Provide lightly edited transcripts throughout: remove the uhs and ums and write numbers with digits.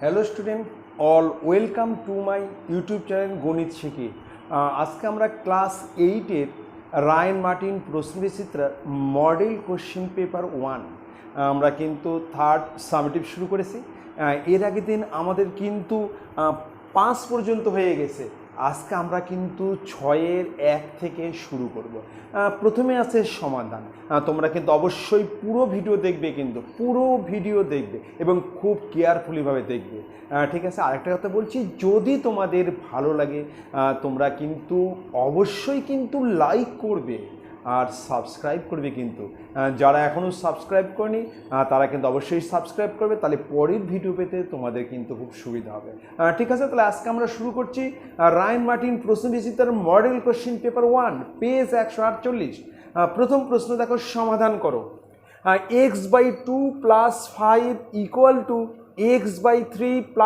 Hello student all welcome to my YouTube channel গণিত শিখি। আজকে আমরা ক্লাস 8-এর রায়ান মার্টিন প্রশ্নবিচিত্রা মডেল কোশ্চেন পেপার 1 আমরা কিন্তু থার্ড সামেটিভ শুরু করেছি। এর আগের দিন আমাদের কিন্তু 5 পর্যন্ত হয়ে গেছে। আজকে আমরা কিন্তু 6-এর 1 থেকে শুরু করব। প্রথমে আছে সমাধান। তোমরা কিন্তু অবশ্যই পুরো ভিডিও দেখবে, কিন্তু পুরো ভিডিও দেখবে এবং খুব কেয়ারফুলিভাবে দেখবে, ঠিক আছে। আরেকটা কথা বলছি, যদি তোমাদের ভালো লাগে তোমরা কিন্তু অবশ্যই কিন্তু লাইক করবে আর সাবস্ক্রাইব করবে। কিন্তু যারা এখনও সাবস্ক্রাইব করেনি তারা কিন্তু অবশ্যই সাবস্ক্রাইব করবে, তাহলে পরের ভিডিও পেতে তোমাদের কিন্তু খুব সুবিধা হবে, ঠিক আছে। তাহলে আজকে আমরা শুরু করছি রায়ান মার্টিন প্রশ্নবিচিত্রার মডেল কোশ্চেন পেপার 1 পেজ 148। প্রথম প্রশ্ন দেখো, সমাধান করো। x/2 + 5 = x/3 +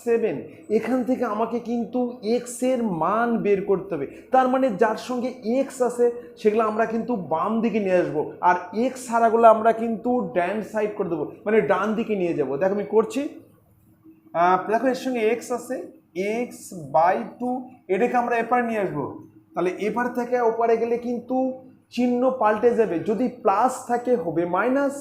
7। এখান থেকে আমাকে কিন্তু x এর মান বের করতে হবে। তার মানে যার সঙ্গে x আছে সেগুলো আমরা কিন্তু বাম দিকে নিয়ে আসবো, আর x ছাড়াগুলো আমরা কিন্তু ডান সাইড করে দেবো, মানে ডান দিকে নিয়ে যাব। দেখো আমি করছি। দেখো এর সঙ্গে x আছে, x/2 এটাকে আমরা এপার নিয়ে আসবো। তাহলে এপার থেকে ওপারে গেলে কিন্তু চিহ্ন পাল্টে যাবে। যদি প্লাস থাকে হবে মাইনাস,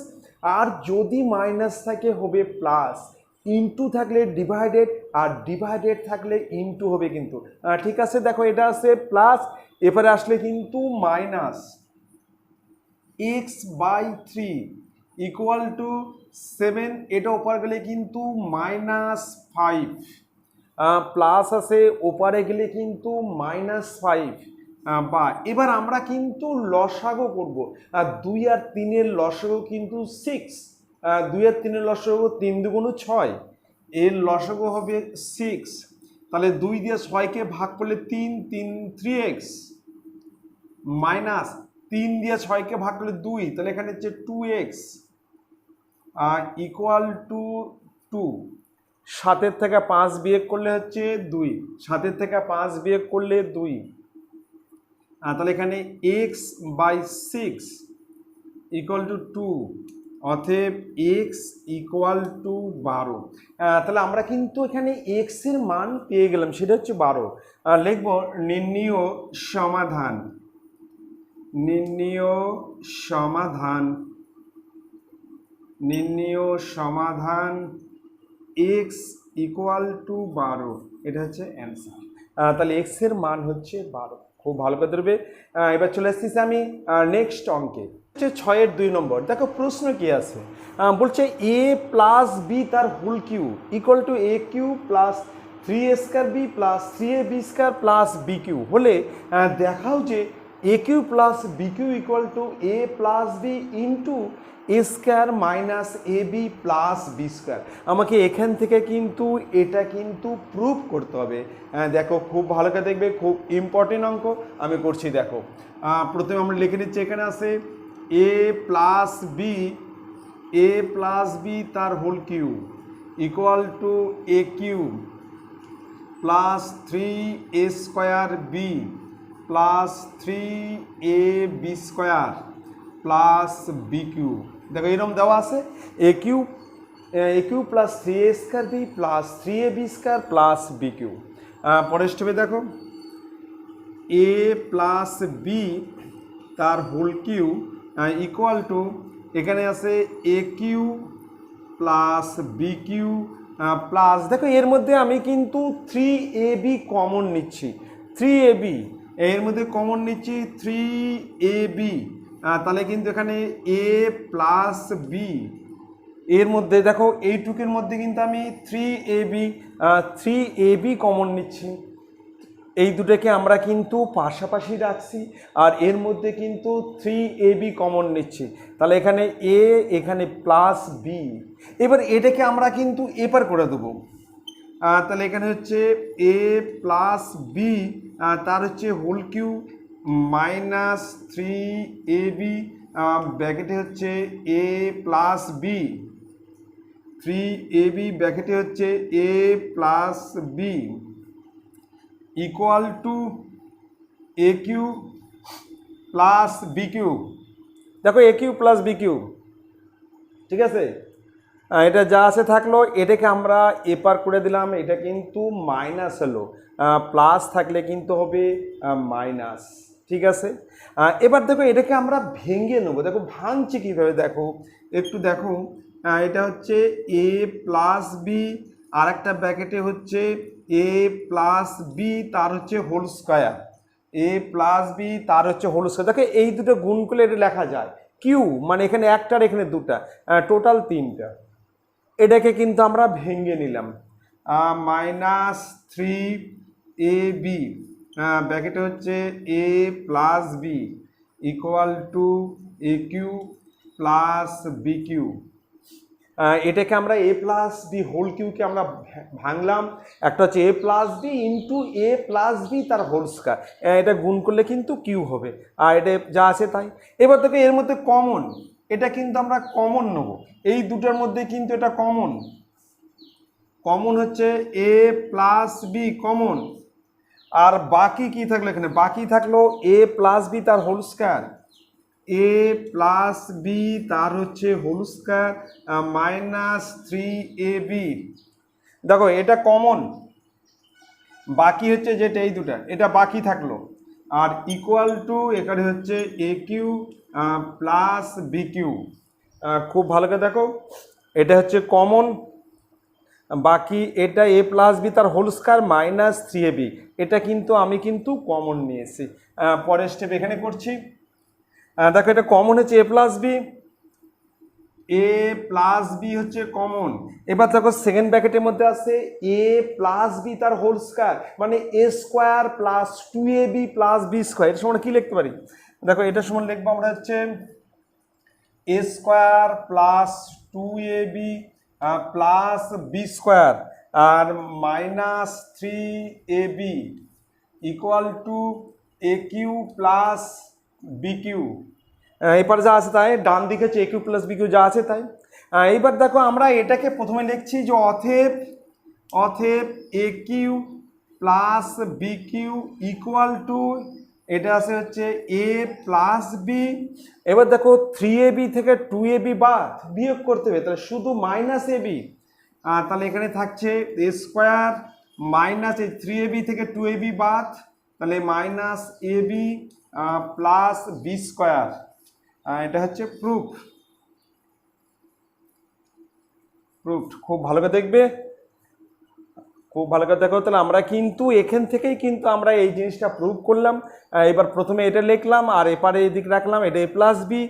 আর যদি মাইনাস থাকে হবে প্লাস। ইনটু থাকলে ডিভাইডেড, আর ডিভাইডেড থাকলে ইনটু হবে কিন্তু, ঠিক আছে। দেখো এটা আছে প্লাস, এপারে আসলে কিন্তু মাইনাস। x/3 = 7, এটা ওপার গেলে কিন্তু -5, প্লাস আছে ওপারে গেলে কিন্তু -5। বা এবার আমরা কিন্তু লসাগু করব। 2 আর 3-এর লসাগু কিন্তু 6, 2 আর 3-এর লসাগু 3 × 2 = 6, এর লসাগু হবে 6। তাহলে 2 দিয়ে 6কে ভাগ করলে 3, 3x মাইনাস 3 দিয়ে 6কে ভাগ করলে 2, তাহলে এখানে হচ্ছে 2x = 2। 7-এর থেকে 5 বিয়োগ করলে হচ্ছে 2, 7-এর থেকে 5 বিয়োগ করলে 2, তাহলে এখানে x/6 = 2, অতএব x = 12। তাহলে আমরা কিন্তু এখানে x এর মান পেয়ে গেলাম, সেটা হচ্ছে 12। লিখব নির্ণীয় সমাধান, নির্ণীয় সমাধান, নির্ণীয় সমাধান x = 12, এটা হচ্ছে অ্যান্সার। তাহলে x এর মান হচ্ছে 12। খুব ভালো করে ধরবে। এবার চলে আসতেছি আমি নেক্সট অঙ্কে, হচ্ছে 6-এর 2 নম্বর। দেখো প্রশ্ন কি আছে, বলছে a + b তার whole Q = aq + 3a² b + 3ab² + bq হলে দেখাও যে aq + bq = a + b * a² - ab + b²। আমাকে এখান থেকে কিন্তু এটা কিন্তু প্রুভ করতে হবে। দেখো খুব ভালো করে দেখবে, খুব ইম্পর্টেন্ট অঙ্ক আমি করছি। দেখো প্রথমে আমরা লিখে নিচ্ছি, এখানে আছে a + b তার whole Q = aq + 3a² b + 3ab² + bq। দেখো এরকম দেওয়া আছে aq + 3a² b + 3ab² + bq। পরের স্টেপে দেখো a + b তার হোল কিউ = এখানে আছে aq + bq প্লাস, দেখো এর মধ্যে আমি কিন্তু 3ab কমন নিচ্ছি, 3ab এর মধ্যে কমন নিচ্ছি 3ab। তাহলে কিন্তু এখানে a + b এর মধ্যে দেখো এইটুকের মধ্যে কিন্তু আমি 3ab কমন নিচ্ছি। এই দুটোকে আমরা কিন্তু পাশাপাশি রাখছি, আর এর মধ্যে কিন্তু 3ab কমন নিচ্ছি। তাহলে এখানে a, এখানে +b। এবার এটাকে আমরা কিন্তু এপার করে দেবো। তাহলে এখানে হচ্ছে a + b তার হচ্ছে হোল কিউ -3ab ব্র্যাকেটে হচ্ছে a + b, 3ab ব্র্যাকেটে হচ্ছে a + b = aq + bq। দেখো aq + bq, ঠিক আছে। এটা যা আছে থাকলো, এটাকে আমরা এপার করে দিলাম, এটা কিন্তু মাইনাস হলো, প্লাস থাকলে কিন্তু হবে মাইনাস। ঠিক আছে, এবার দেখো এটাকে আমরা ভেঙে নেবো। দেখো ভাঙছি কীভাবে, দেখো একটু দেখো। এটা হচ্ছে এ প্লাস বি, আর একটা ব্র্যাকেটে হচ্ছে এ প্লাস বি তার হচ্ছে হোল স্কোয়ার, এ প্লাস বি তার হচ্ছে হোল স্কোয়ার। দেখো এই দুটো গুণ করলে এটা লেখা যায় কিউ, মানে এখানে একটা আর এখানে দুটা, টোটাল তিনটা। এটাকে কিন্তু আমরা ভেঙে নিলাম, মাইনাস থ্রি এ বি ব্র্যাকেটে হচ্ছে A plus B equal to A cube plus B cube. এটাকে আমরা এ প্লাস বি হোল কিউকে আমরা ভাঙলাম, একটা হচ্ছে A plus B into A plus B তার হোল স্কয়ার, এটা গুণ করলে কিন্তু কিউ হবে, আর এটা যা আছে তাই। এবার দেখো এর মধ্যে কমন, এটা কিন্তু আমরা কমন নেব, এই দুটোর মধ্যে কিন্তু এটা কমন, কমন হচ্ছে এ প্লাস বি কমন, আর বাকি কি থাকলো এখানে, বাকি থাকলো এ প্লাস বি তার হোল স্কয়ার, এ প্লাস বি তার হচ্ছে whole square minus three A B. দেখো এটা কমন, বাকি হচ্ছে যেটা এই দুটা, এটা বাকি থাকলো, আর ইকুয়াল টু এখানে হচ্ছে A cube plus B Q. খুব ভালো করে দেখো, এটা হচ্ছে কমন, বাকি এটা এ প্লাস বি তার whole square minus three A B, এটা কিন্তু আমি কিন্তু কমন নিয়েছি। পরের স্টেপ এখানে করছি, দেখো এটা কমন হচ্ছে A plus B, A plus B হচ্ছে কমন। এবার দেখো সেকেন্ড ব্র্যাকেটের মধ্যে আছে এ প্লাস বি তার হোল স্কয়ার, মানে এ square plus two A B plus B square. এটা সমান কি লিখতে পারি, দেখো এটা সমান লিখবো আমরা হচ্ছে A square plus two A B plus B square আর minus three A B equal to A cube plus B cube. এবার যা আছে তাই, ডান দিকে হচ্ছে A cube plus B cube যা আছে তাই। এইবার দেখো আমরা এটাকে প্রথমে লিখছি যে অতএব A cube plus B cube equal to, এটা আছে হচ্ছে এ প্লাস বি। এবার দেখো থ্রি এ বি থেকে টু এ বি বাদ বিয়োগ করতে হবে, তাহলে শুধু মাইনাস এ বি, তাহলে এখানে থাকছে এ স্কোয়ার মাইনাস এই থ্রি এ বি থেকে টু এ বি বাদ, তাহলে minus A B plus B square. এটা হচ্ছে প্রুফ। খুব ভালো করে দেখবে, খুব ভালো করে দেখো। তাহলে আমরা কিন্তু এখান থেকেই কিন্তু আমরা এই জিনিসটা প্রুভ করলাম। এবার প্রথমে এটা লিখলাম আর এপারে এদিকে রাখলাম, এটা A plus B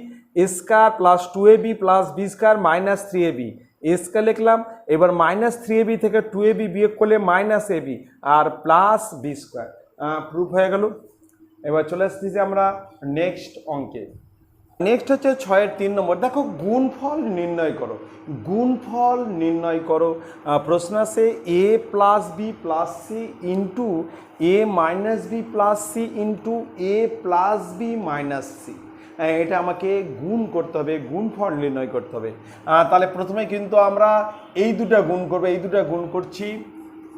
A square plus two A B plus B square minus three A B, A square লিখলাম। এবার মাইনাস থ্রি এ বি থেকে টু এ বি বিয়োগ করলে মাইনাস এ বি আর প্লাস বি স্কয়ার, প্রুফ হয়ে গেল। এবার চলে আসতেছি আমরা নেক্সট অঙ্কে। নেক্সট হচ্ছে 6-3 নম্বর। দেখো গুণফল নির্ণয় করো, গুণফল নির্ণয় করো। প্রশ্ন আছে A plus B plus C into A minus B plus C into A plus B minus C. এটা আমাকে গুণ করতে হবে, গুণফল নির্ণয় করতে হবে। তাহলে প্রথমে কিন্তু আমরা এই দুটা গুণ করবো, এই দুটা গুণ করছি।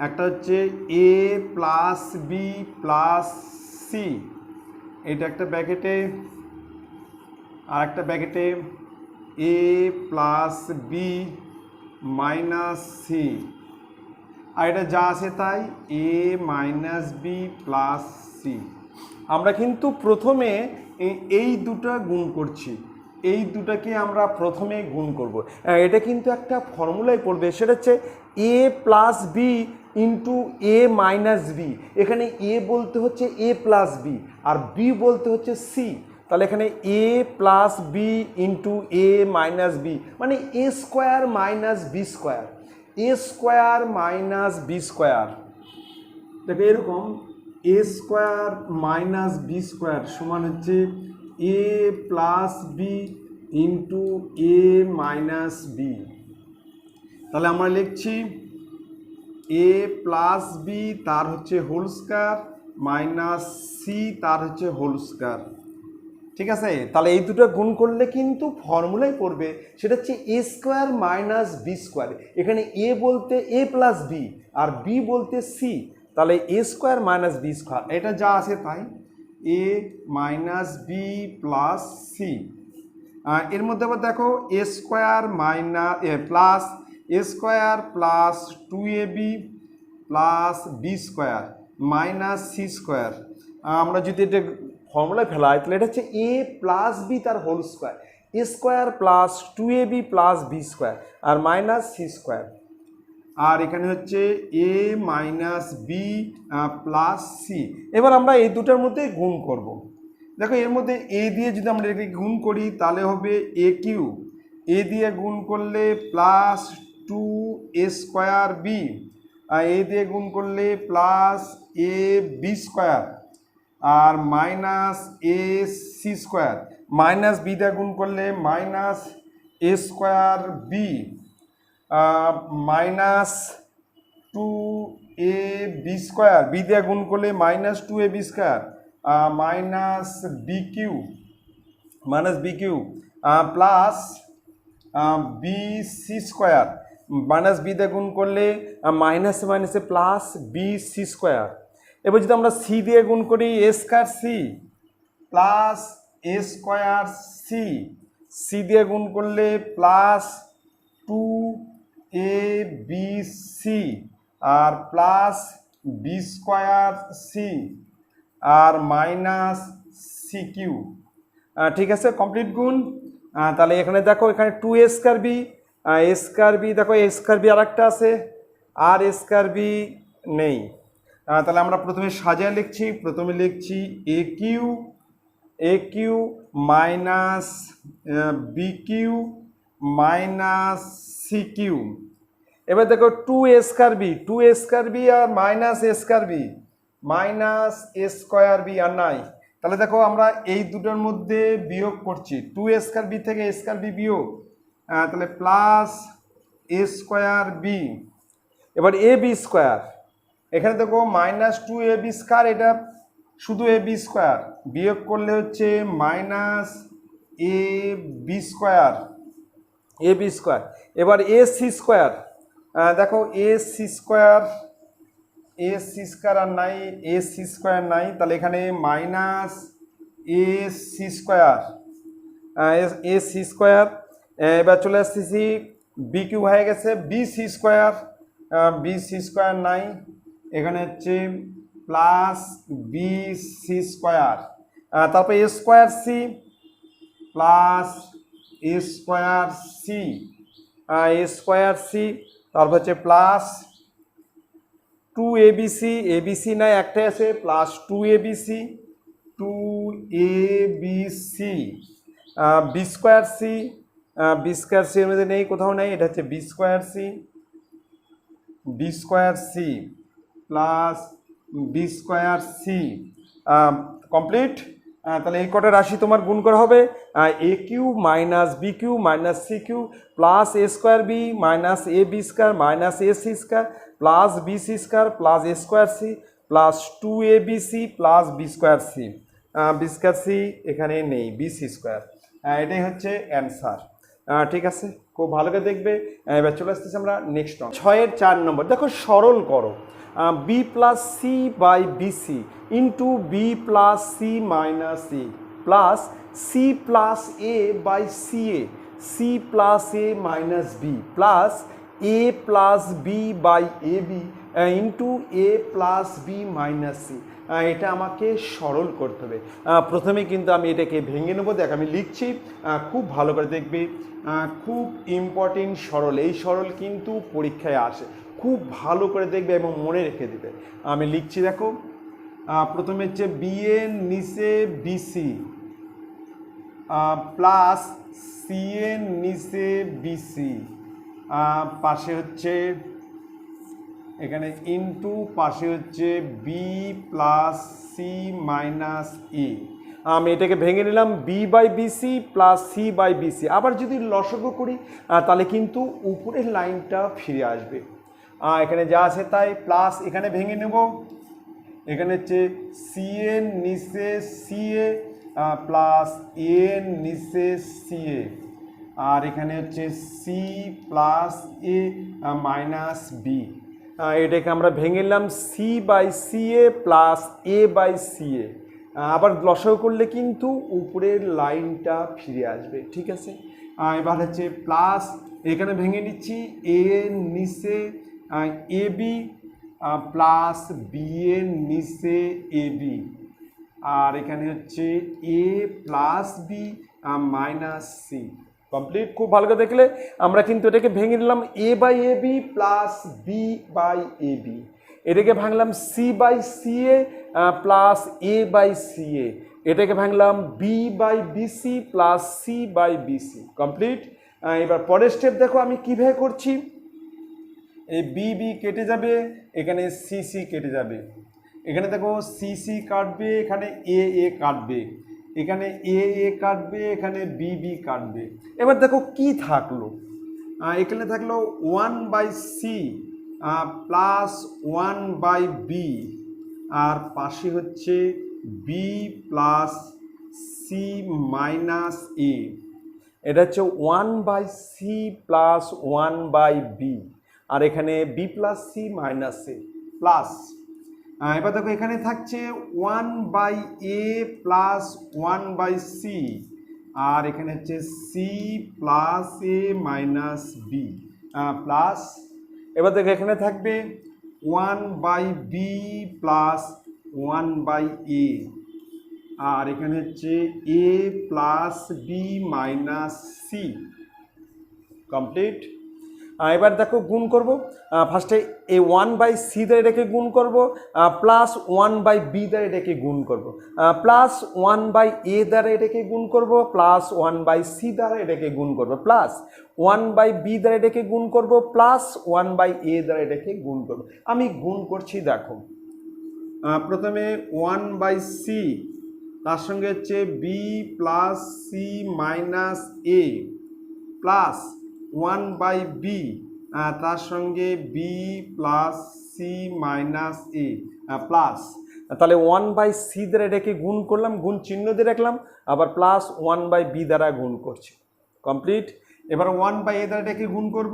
একটা হচ্ছে A plus B plus C, এটা একটা ব্র্যাকেটে, আর একটা ব্র্যাকেটে এ প্লাস বি মাইনাস সি, আর এটা যা আছে তাই A minus B plus C. আমরা কিন্তু প্রথমে এই দুটা গুণ করছি, এই দুটাকে আমরা প্রথমে গুণ করব। এটা কিন্তু একটা ফর্মুলায় পড়বে, সেটা হচ্ছে A plus B into A minus B. এখানে এ বলতে হচ্ছে এ প্লাস বি আর বি বলতে হচ্ছে সি, তাহলে এখানে এ plus B into A minus B মানে এ square minus B square, A square minus B square. দেখো এরকম এ স্কোয়ার মাইনাস বি স্কোয়ার সমান হচ্ছে A plus B into A minus B. তাহলে আমরা লিখছি এ প্লাস বি তার হচ্ছে হোল স্কয়ার মাইনাস সি তার হচ্ছে হোল স্কয়ার। ঠিক আছে, তাহলে এই দুটো গুণ করলে কিন্তু ফর্মুলাই পড়বে, সেটা হচ্ছে A square minus B square. এখানে এ বলতে এ প্লাস বি আর বি বলতে সি, তাহলে A square minus B square, এটা যা আছে তাই A minus B plus C. এর মধ্যে আবার দেখো A square minus plus A square plus 2ab plus B square minus C square. আমরা যদি এটা ফর্মুলায় ফেলাই তাহলে এটা হচ্ছে এ প্লাস বি তার হোল স্কোয়ার, A square plus 2ab plus B square আর মাইনাস সি স্কোয়ার। আর এখানে হচ্ছে এ মাইনাস বি প্লাস সি। এবার আমরা এই দুটার মধ্যে গুণ করব। দেখো এর মধ্যে এ দিয়ে যদি আমরা এটাকে গুণ করি তাহলে হবে এ কিউ, এ দিয়ে গুণ করলে প্লাস 2a স্কোয়ার বি, আর এ দিয়ে গুণ করলে প্লাস এ বি স্কোয়ার আর minus A C square, minus B দিয়ে গুণ করলে minus A square B minus 2ab square, B দিয়ে গুণ করলে minus 2ab square minus B cube plus B C square, minus B দিয়ে গুণ করলে মাইনাসে মাইনাসে প্লাস বি সি স্কোয়ার। এবার যদি আমরা সি দিয়ে গুণ করি এ square C plus A square C, C দিয়ে গুণ করলে প্লাস 2abc আর প্লাস বি স্কোয়ার সি আর মাইনাস সি কিউ। ঠিক আছে, কমপ্লিট গুণ। তাহলে এখানে দেখো এখানে 2a স্কোয়ার বি, এ স্কোয়ার বি দেখো এ স্কোয়ার বি আর একটা আছে আর এ স্কোয়ার বি নেই। তাহলে আমরা প্রথমে সাজিয়ে লিখছি, প্রথমে লিখছি A cube minus B cube minus C cube. এবার দেখো 2a স্কোয়ার বি আর মাইনাস এ স্কোয়ার বি আর নাই। তাহলে দেখো আমরা এই দুটোর মধ্যে বিয়োগ করছি, 2a স্কোয়ার বি থেকে এ স্কোয়ার বি বিয়োগ, তাহলে প্লাস এ স্কোয়ার বি। এবার এ বি স্কোয়ার, এখানে দেখো মাইনাস 2ab স্কোয়ার, এটা শুধু এ বি স্কোয়ার, বিয়োগ করলে হচ্ছে মাইনাস এ বি স্কোয়ার। এবার এ সি স্কোয়ার, দেখো এ সি স্কোয়ার আর নাই, এ সি স্কোয়ার নাই, তাহলে এখানে মাইনাস এ সি স্কোয়ার। এবার চলে আসতেছি বি কিউ হয়ে গেছে বি সি স্কোয়ার নাই, এখানে হচ্ছে প্লাস বি সি স্কোয়ার। তারপর A square C plus A square C, তারপর হচ্ছে প্লাস 2abc, এবিসি নাই একটাই আছে, plus 2abc B square C এর মধ্যে নেই, কোথাও নেই, এটা হচ্ছে B square C plus B square C. Complete. তাহলে এই কটা রাশি তোমার গুণ করা হবে, A cube minus B cube minus C cube plus A square B minus A B square minus A C square plus B C square plus A square C plus 2abc plus B square C এখানে নেই, B C square. এটাই হচ্ছে answer. ঠিক আছে, খুব ভালো করে দেখবে। এবার চলে আসতেছি আমরা নেক্সট 6-এর 4 নম্বর। দেখো সরল করো B plus C by BC into B plus C minus A plus C plus A by C plus A minus B plus A plus B by A B into A plus B minus C. এটা আমাকে সরল করতে হবে। প্রথমে কিন্তু আমি এটাকে ভেঙে নেবো। দেখ আমি লিখছি, খুব ভালো করে দেখবে, খুব ইম্পর্টেন্ট সরল। এই সরল কিন্তু পরীক্ষায় আসে, খুব ভালো করে দেখবে এবং মনে রেখে দেবে। আমি লিখছি, দেখো প্রথমে হচ্ছে বি এর নিচে বিসি প্লাস সি এর নিচে বিসি, পাশে হচ্ছে এখানে ইন্টু পাশে হচ্ছে B plus C minus A. আমি এটাকে ভেঙে নিলাম, B by BC plus C by BC. আবার যদি লসাগু করি তাহলে কিন্তু উপরের লাইনটা ফিরে আসবে। এখানে যা আছে তাই প্লাস, এখানে ভেঙে নেব, এখানে হচ্ছে সি এর নিচে সি এ প্লাস এ এর নিচে সি এ, আর এখানে হচ্ছে C plus A minus B. এটাকে আমরা ভেঙে নিলাম C by C A plus A by C A. আবার লসাগু করলে কিন্তু উপরের লাইনটা ফিরে আসবে, ঠিক আছে। এবার হচ্ছে প্লাস, এখানে ভেঙে নিচ্ছি এ এর নিচে এ বি প্লাস বি এর নিচে এ বি, আর এখানে হচ্ছে A plus B minus C. Complete. খুব ভালো করে দেখলে আমরা কিন্তু এটাকে ভেঙে নিলাম A by A B plus B by A B, এটাকে ভাঙলাম C by C A plus A by C A, এটাকে ভাঙলাম B by BC plus C by B C. Complete. এবার পরের স্টেপ দেখো আমি কীভাবে করছি। এই বি বি কেটে যাবে, এখানে সি সি কেটে যাবে, এখানে দেখো সি সি কাটবে, এখানে এ এ কাটবে, এখানে এ এ কাটবে, এখানে বি বি কাটবে। এবার দেখো কি থাকলো, এখানে থাকলো 1/সি প্লাস 1/বি, আর পাশে হচ্ছে বি প্লাস সি মাইনাস এ, এটা হচ্ছে 1/সি প্লাস 1/বি, আর এখানে B plus C minus A plus, এবার দেখো এখানে থাকছে 1/এ প্লাস 1/সি, আর এখানে হচ্ছে C plus A minus B plus, এবার দেখো এখানে থাকবে 1/বি প্লাস 1/এ, আর এখানে হচ্ছে A plus B minus C. Complete. এবার দেখো গুণ করব, ফার্স্টে এ 1/সি দ্বারা এটাকে গুণ করব, প্লাস 1/বি দ্বারা এটাকে গুণ করব, প্লাস 1/এ দ্বারা এটাকে গুণ করব, প্লাস 1/সি দ্বারা এটাকে গুণ করব, প্লাস 1/বি দ্বারা এটাকে গুণ করব, প্লাস 1/এ দ্বারা এটাকে গুণ করব। আমি গুণ করছি দেখো, প্রথমে 1/সি, তার সঙ্গে হচ্ছে B plus C minus A, plus 1/বি, তার সঙ্গে B plus C minus A plus, তাহলে 1/সি দ্বারা এটাকে গুণ করলাম, গুণ চিহ্ন দিয়ে রাখলাম, আবার প্লাস 1/বি দ্বারা গুণ করছি। কমপ্লিট। এবার 1/এ দ্বারা এটাকে গুণ করব,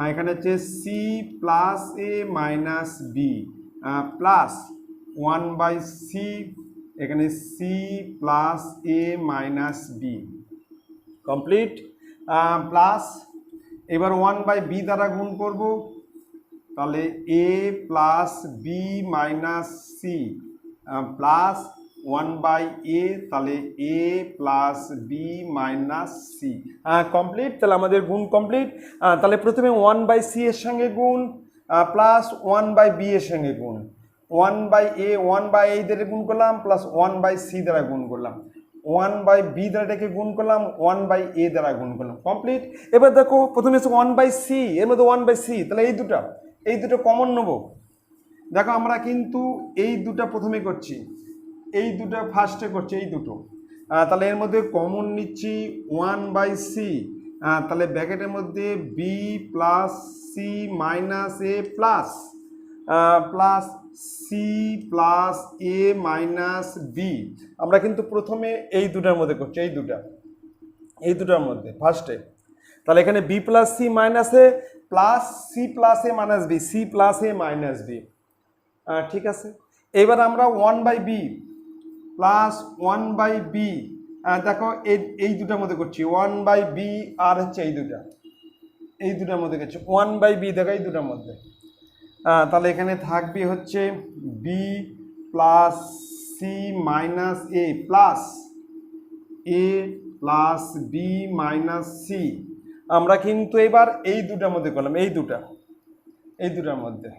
এখানে হচ্ছে C plus A minus B plus 1/সি, এখানে C plus A minus B. Complete. Plus এবার 1/বি দ্বারা গুণ করব, তাহলে A plus B minus C plus 1/এ, তাহলে A plus B minus C. Complete. তাহলে আমাদের গুণ কমপ্লিট। তাহলে প্রথমে 1/সি এর সঙ্গে গুণ, প্লাস 1/বি এর সঙ্গে গুণ, 1/এ 1/এ দ্বারা গুণ করলাম, প্লাস 1/সি দ্বারা গুণ করলাম, 1/বি দ্বারা এটাকে গুণ করলাম, 1/এ দ্বারা গুণ করলাম। কমপ্লিট। এবার দেখো প্রথমে হচ্ছে 1/সি, এর মধ্যে 1/সি, তাহলে এই দুটো কমন নেব। দেখো আমরা কিন্তু এই দুটো প্রথমে করছি, এই দুটো ফার্স্টে করছি, এই দুটো, তাহলে এর মধ্যে কমন নিচ্ছি 1/সি, তাহলে ব্র্যাকেটের মধ্যে B plus C minus A plus plus C plus A minus B. আমরা কিন্তু প্রথমে এই দুটার মধ্যে করছি, এই দুটার মধ্যে ফার্স্টে, তাহলে এখানে B plus C minus A plus C plus A minus B, C plus A minus B. ঠিক আছে। এবার আমরা 1/বি প্লাস 1/বি, দেখো এই দুটার মধ্যে করছি, 1/বি আর হচ্ছে এই দুটার মধ্যে করছি 1/বি, দেখো এই দুটার মধ্যে, তাহলে এখানে থাকবে হচ্ছে B plus C minus A plus A plus B minus C. আমরা কিন্তু এবার এই দুটার মধ্যে করলাম, এই দুটার মধ্যে।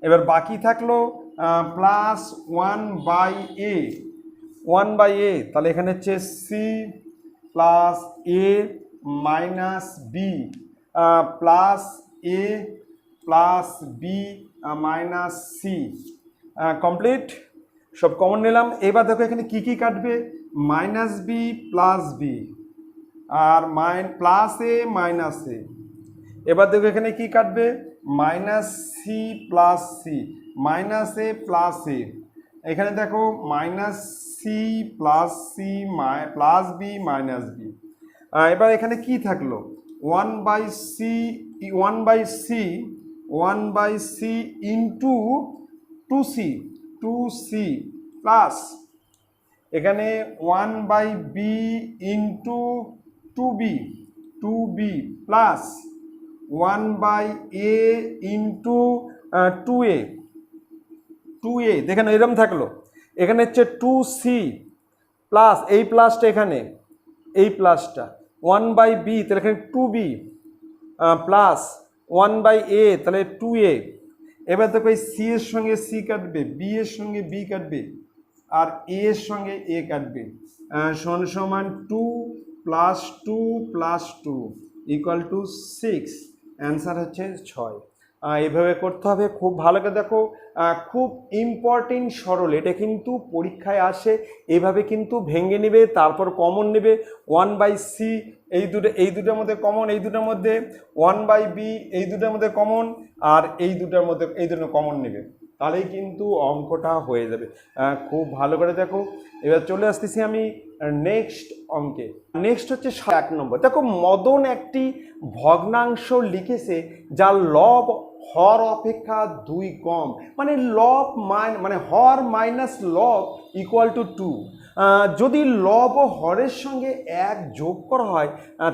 এবার বাকি থাকলো প্লাস 1/এ, তাহলে এখানে হচ্ছে C plus A minus B plus A plus B minus C. Complete. সব কমন নিলাম। এবার দেখো এখানে কি কি কাটবে, মাইনাস বি প্লাস বি আর প্লাস এ মাইনাস এ। এবার দেখো এখানে কি কাটবে, minus C plus C, minus A plus A, এখানে দেখো minus C plus B minus B. এবার এখানে কি থাকলো, 1/সি ইন্টু 2c প্লাস এখানে 1/b into 2b plus 1/a into 2a দেখেন এরকম থাকলো। এখানে হচ্ছে 2c প্লাস এই প্লাসটা এখানে এই প্লাসটা 1/b তাহলে এখানে 2b প্লাস 1/a তাহলে 2a। এবার দেখো এই সি এর সঙ্গে সি কাটবে, বি এর সঙ্গে বি কাটবে, আর এ এর সঙ্গে এ কাটবে, সমান সমান 2 plus 2 plus 2 equal to 6। Answer হচ্ছে 6। এইভাবে করতে হবে। খুব ভালো করে দেখো, খুব ইম্পর্টেন্ট সরল, এটা কিন্তু পরীক্ষায় আসে। এইভাবে কিন্তু ভেঙে নেবে, তারপর কমন নেবে 1/c এই দুটোর মধ্যে কমন, এই দুটোর মধ্যে 1/b এই দুটোর মধ্যে কমন, আর এই দুটোর মধ্যে এই দুটো কমন নেবে, তাহলেই কিন্তু অঙ্কটা হয়ে যাবে। খুব ভালো করে দেখো। এবার চলে আসতেছি আমি নেক্সট অঙ্কে। নেক্সট হচ্ছে 1 নম্বর। দেখো মদন একটি ভগ্নাংশ লিখেছে যার লব হর অপেক্ষা 2 কম, মানে লব মানে হর মাইনাস লব ইকুয়াল টু 2। যদি লব ও হরের সঙ্গে 1 যোগ করা হয়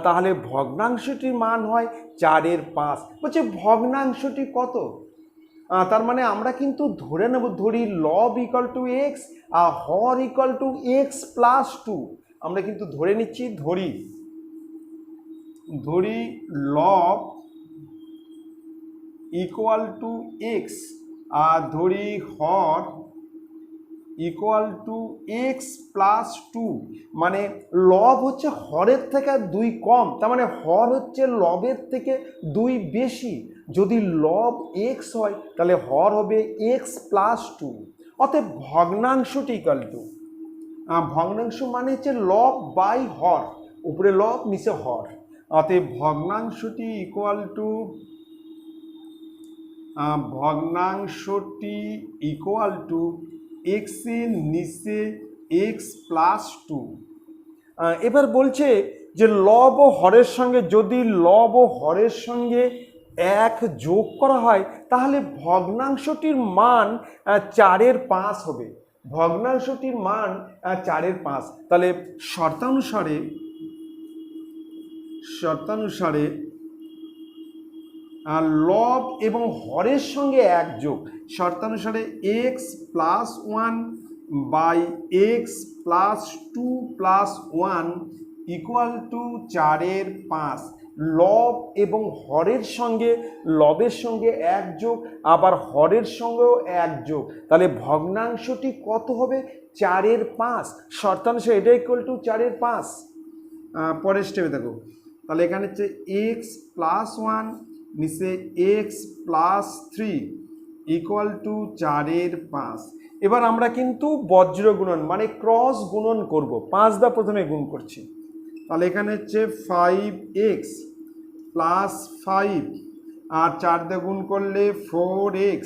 তাহলে ভগ্নাংশটির মান হয় 4/5। বলছে ভগ্নাংশটি কত? তার মানে আমরা কিন্তু ধরে নেব, ধরি লব ইকুয়াল টু এক্স আর হর ইকুয়াল টু এক্স প্লাস 2। আমরা কিন্তু ধরে নিচ্ছি, ধরি লব ইকুয়াল টু এক্স আর ধরি হর ইকুয়াল টু এক্স প্লাস 2। মানে লব হচ্ছে হরের থেকে 2 কম, তার মানে হর হচ্ছে লবের থেকে 2 বেশি। যদি লব এক্স হয় তাহলে হর হবে এক্স প্লাস 2। অতএব ভগ্নাংশটি ইকুয়াল টু, ভগ্নাংশ মানে হচ্ছে লব বাই হর, উপরে লব নিচে হর। অতএব ভগ্নাংশটি ইকুয়াল টু এক্স এর নিচে এক্স প্লাস 2। এবার বলছে যে লব ও হরের সঙ্গে, যদি লব ও হরের সঙ্গে 1 যোগ করা হয় তাহলে ভগ্নাংশটির মান 4/5 হবে। ভগ্নাংশটির মান 4/5। তাহলে শর্তানুসারে লব এবং হরের সঙ্গে 1 যোগ, শর্তানুসারে X plus 1 by X plus 2 plus 1 equal to 4/5। লব এবং হরের সঙ্গে, লবের সঙ্গে 1 যোগ, আবার হরের সঙ্গেও 1 যোগ, তাহলে ভগ্নাংশটি কত হবে? 4/5। শর্তানুসারে এটা ইকুয়াল টু 4/5। পরের স্টেপে দেখো, তাহলে এখানে হচ্ছে এক্স প্লাস 1 নিচে এক্স প্লাস 3 ইকুয়াল টু 4/5। এবার আমরা কিন্তু বজ্র গুণন মানে ক্রস গুণন করব। 5 দা প্রথমে গুণ করছি, তাহলে এখানে হচ্ছে 5x প্লাস 5 আর 4 দিয়ে গুণ করলে 4x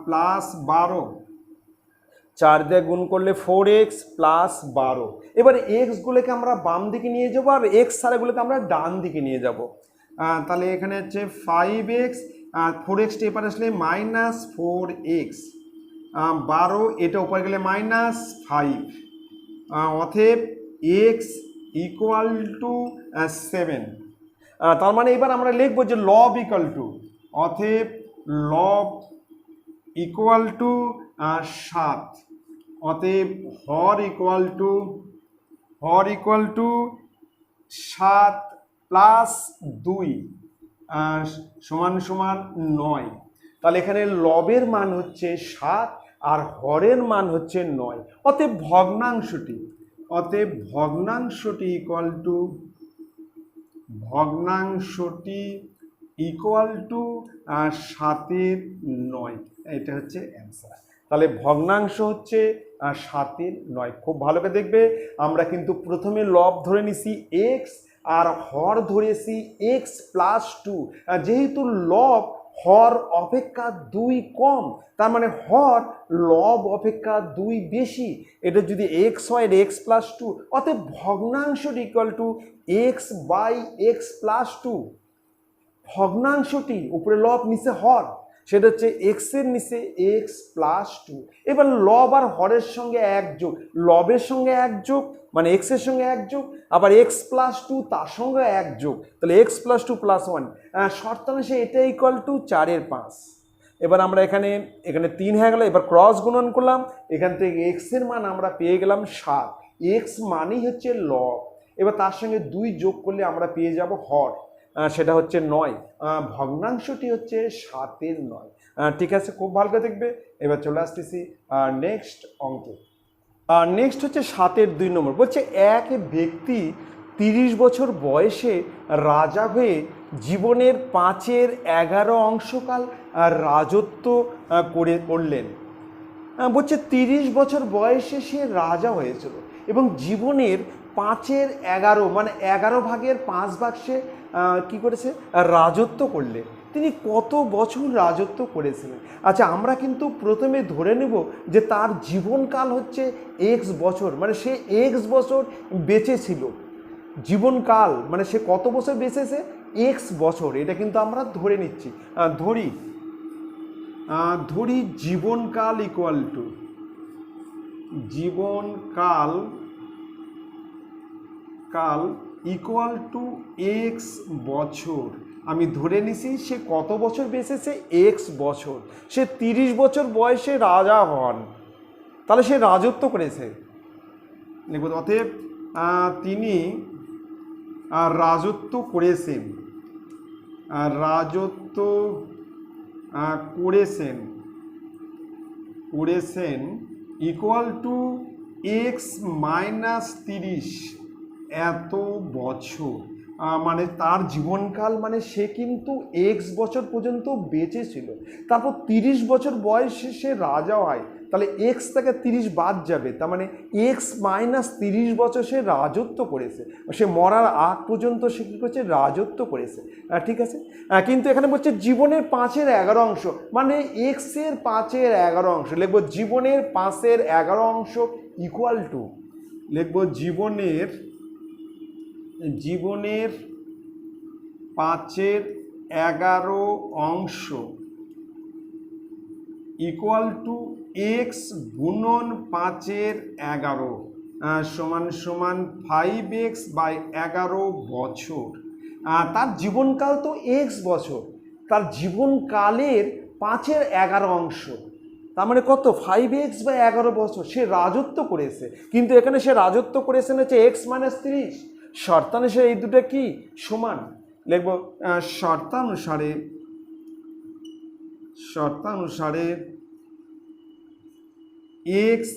প্লাস 12, 4 দিয়ে গুণ করলে 4x প্লাস 12। এবার এক্সগুলোকে আমরা বাম দিকে নিয়ে যাবো আর এক্স সারাগুলোকে আমরা ডান দিকে নিয়ে যাব। তাহলে এখানে হচ্ছে 5x আর 4x এপারে আসলে মাইনাস 4x, 12 এটা উপরে গেলে মাইনাস 5। অতএব x ইকুয়াল টু 7। তার মানে এবার আমরা লিখবো যে লব ইকুয়াল টু, অতএব লব ইকুয়াল টু 7। অতএব হর ইকুয়াল টু 7 প্লাস 2 সমান সমান 9। তাহলে এখানে লবের মান হচ্ছে 7 আর হরের মান হচ্ছে 9। অতএব ভগ্নাংশটি ইকুয়াল টু 7/9। এটা হচ্ছে অ্যান্সার। তাহলে ভগ্নাংশ হচ্ছে 7/9। খুব ভালো করে দেখবে, আমরা কিন্তু প্রথমে লব ধরে নিছি এক্স আর হর ধরেছি এক্স প্লাস 2। যেহেতু লব হর অপেক্ষা 2 কম, তার মানে হর লব অপেক্ষা 2 বেশি। এটা যদি এক্স হয় এক্স প্লাস 2, অতএব ভগ্নাংশটি equal to X by X plus 2। ভগ্নাংশটি উপরে লব নিচে হর, সেটা হচ্ছে এক্সের নিচে এক্স প্লাস টু। এবার লব আর হরের সঙ্গে এক যোগ, লবের সঙ্গে এক যোগ মানে এক্সের সঙ্গে এক যোগ, আবার এক্স প্লাস টু তার সঙ্গে এক যোগ, তাহলে X plus two plus one, শর্তাংশে এটা ইকুয়াল টু 4/5। এবার আমরা এখানে 3 হয়ে গেল, এবার ক্রস গুণন করলাম, এখান থেকে এক্সের মান আমরা পেয়ে গেলাম 7, এক্স মানই হচ্ছে লব। এবার তার সঙ্গে 2 যোগ করলে আমরা পেয়ে যাব হর, সেটা হচ্ছে 9, ভগ্নাংশটি হচ্ছে 7/9। ঠিক আছে, খুব ভালো করে দেখবে। এবার চলে আসতেছি নেক্সট অঙ্কে। নেক্সট হচ্ছে 7-2 নম্বর, বলছে এক ব্যক্তি 30 বছর বয়সে রাজা হয়ে জীবনের 5/11 অংশকাল রাজত্ব করলেন। বলছে 30 বছর বয়সে সে রাজা হয়েছিল এবং জীবনের 5/11 মানে 11 ভাগের 5 ভাগ সে কী করেছে, রাজত্ব করলে। তিনি কত বছর রাজত্ব করেছিলেন? আচ্ছা, আমরা কিন্তু প্রথমে ধরে নেব যে তার জীবনকাল হচ্ছে এক্স বছর, মানে সে এক্স বছর বেঁচে ছিল। জীবনকাল মানে সে কত বছর বেঁচেছে, এক্স বছর, এটা কিন্তু আমরা ধরে নিচ্ছি। ধরি জীবনকাল ইকুয়াল টু এক্স বছর। আমি ধরে নিছি সে কত বছর বেঁচেছে, এক্স বছর। সে 30 বছর বয়সে রাজা হন, তাহলে সে রাজত্ব করেছে। অতএব তিনি রাজত্ব করেছেন ইকুয়াল টু এক্স মাইনাস 30 এত বছর। মানে তার জীবনকাল মানে সে কিন্তু এক্স বছর পর্যন্ত বেঁচে ছিল, তারপর 30 বছর বয়সে সে রাজা হয়, তাহলে এক্স থেকে 30 বাদ যাবে, তার মানে এক্স মাইনাস 30 বছর সে রাজত্ব করেছে। সে মরার আগ পর্যন্ত সে কী করছে, রাজত্ব করেছে। ঠিক আছে, কিন্তু এখানে বলছে জীবনের 5/11 অংশ, মানে এক্সের 5/11 অংশ। লিখবো জীবনের 5/11 অংশ ইকুয়াল টু, লিখবো জীবনের 5/11 অংশ ইকুয়াল টু এক্স গুণন 5/11 সমান 5x/11 বছর। তার জীবনকাল তো এক্স বছর, তার জীবনকালের 5/11 অংশ, তার মানে কত, 5x/11 বছর সে রাজত্ব করেছে। কিন্তু এখানে সে রাজত্ব করেছেন হচ্ছে এক্স মাইনাস 30। শর্তানুসারে এই দুটো কি সমান, লিখব শর্তানুসারে X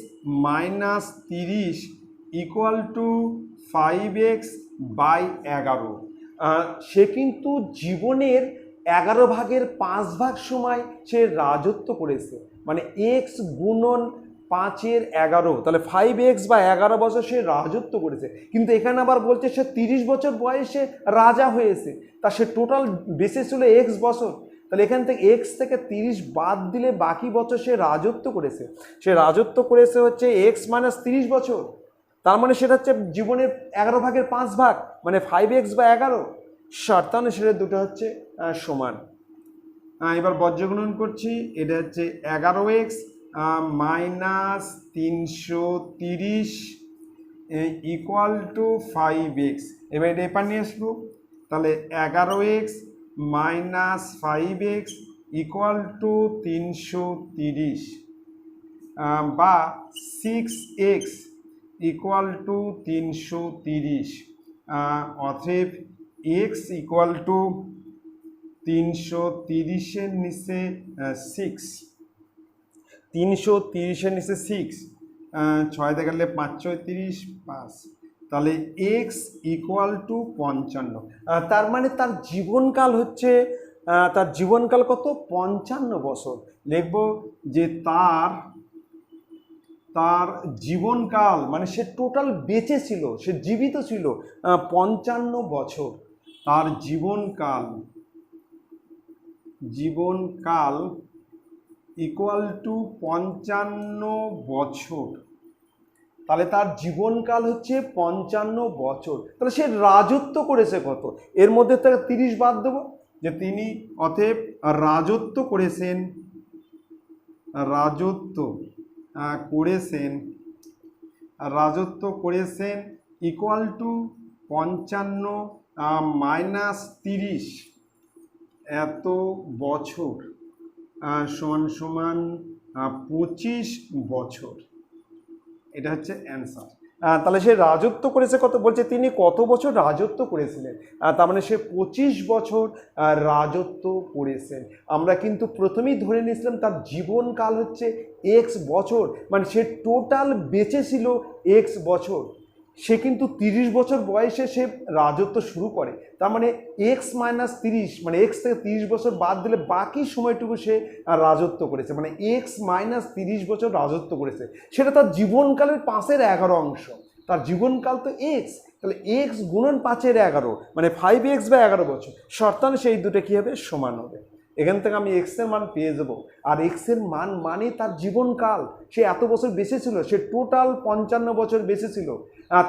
minus 30 equal to 5x/11। সে কিন্তু জীবনের 11 ভাগের 5 ভাগ সময় সে রাজত্ব করেছে, মানে এক্স গুণন 5/11, তাহলে 5x/11 বছর সে রাজত্ব করেছে। কিন্তু এখানে আবার বলছে সে 30 বছর বয়সে রাজা হয়েছে, তা সে টোটাল বেঁচে ছিল এক্স বছর, তাহলে এখান থেকে এক্স থেকে 30 বাদ দিলে বাকি বছর সে রাজত্ব করেছে হচ্ছে এক্স মাইনাস 30 বছর। তার মানে সেটা হচ্ছে জীবনের 11 ভাগের 5 ভাগ, মানে 5x/11। শর্তানুসারে দুটো হচ্ছে সমান। এবার বজ্রগুণন করছি, এটা হচ্ছে 11x minus 330 equal to 5x। এবার এটা এপার নিয়ে আসবো, তাহলে 11x minus 5x equal to 330 বা 6x ইকুয়াল টু 330। অতএব x ইকুয়াল টু 330-এর নিচে 6, 330-এর নিচে 6, 6 গেলে 5 × 5, তাহলে x ইকুয়াল টু 55। তার মানে তার জীবনকাল হচ্ছে, তার জীবনকাল কত, 55 বছর। লিখব যে তার জীবনকাল মানে সে টোটাল বেঁচে ছিল, সে জীবিত ছিল 55 বছর। তার জীবনকাল ইকুয়াল টু 55 বছর, তাহলে তার জীবনকাল হচ্ছে 55 বছর। তাহলে সে রাজত্ব করেছে কত, এর মধ্যে থেকে 30 বাদ দেবো, যে তিনি অতএব রাজত্ব করেছেন, রাজত্ব করেছেন, রাজত্ব করেছেন ইকুয়াল টু 55 - 30 এত বছর সমান সমান 25 বছর। এটা হচ্ছে অ্যান্সার। তাহলে সে রাজত্ব করেছে কত, বলছে তিনি কত বছর রাজত্ব করেছিলেন, তার মানে সে 25 বছর রাজত্ব করেছেন। আমরা কিন্তু প্রথমেই ধরে নিয়েছিলাম তার জীবনকাল হচ্ছে এক্স বছর, মানে সে টোটাল বেঁচে ছিল এক্স বছর। সে কিন্তু 30 বছর বয়সে সে রাজত্ব শুরু করে, তার মানে এক্স মাইনাস 30, মানে এক্স থেকে 30 বছর বাদ দিলে বাকি সময়টুকু সে রাজত্ব করেছে, মানে এক্স মাইনাস 30 বছর রাজত্ব করেছে। সেটা তার জীবনকালের 5/11 অংশ। তার জীবনকাল তো এক্স, তাহলে এক্স গুণন 5/11 মানে 5x বা 11 বছর, শর্তান সেই দুটো কী হবে, সমান হবে। এখান থেকে আমি এক্সের মান পেয়ে যাবো। আর এক্সের মান মানে তার জীবনকাল, সে এত বছর বেঁচে ছিল, সে টোটাল 55 বছর বেঁচে ছিল।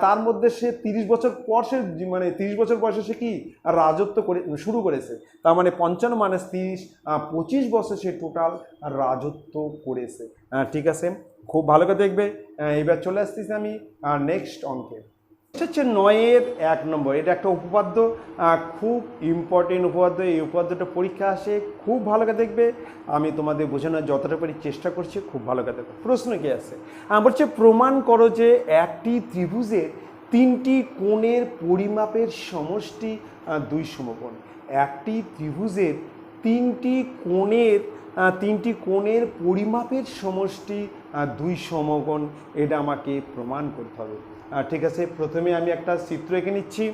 তার মধ্যে সে 30 বছর পর সে মানে 30 বছর বয়সে সে কি রাজত্ব করে শুরু করেছে, তার মানে 55 - 30 25 বছর সে টোটাল রাজত্ব করেছে। ঠিক আছে, খুব ভালো করে দেখবে। এবার চলে আসতেছি আমি নেক্সট অঙ্কে। হচ্ছে 9-এর 1 নম্বর। এটা একটা উপপাদ্য, খুব ইম্পর্টেন্ট উপপাদ্য। এই উপপাদ্যটা পরীক্ষা আসে, খুব ভালো করে দেখবে। আমি তোমাদের বোঝানোর যতটা পারি চেষ্টা করছি, খুব ভালো করে দেখো। প্রশ্ন কি আছে, বলছে প্রমাণ করো যে একটি ত্রিভুজের 3টি কোণের পরিমাপের সমষ্টি 2 সমকোণ। একটি ত্রিভুজের 3টি কোণের পরিমাপের সমষ্টি 2 সমকোণ, এটা আমাকে প্রমাণ করতে হবে। ঠিক আছে, প্রথমে আমি একটা চিত্র এঁকে নিচ্ছি,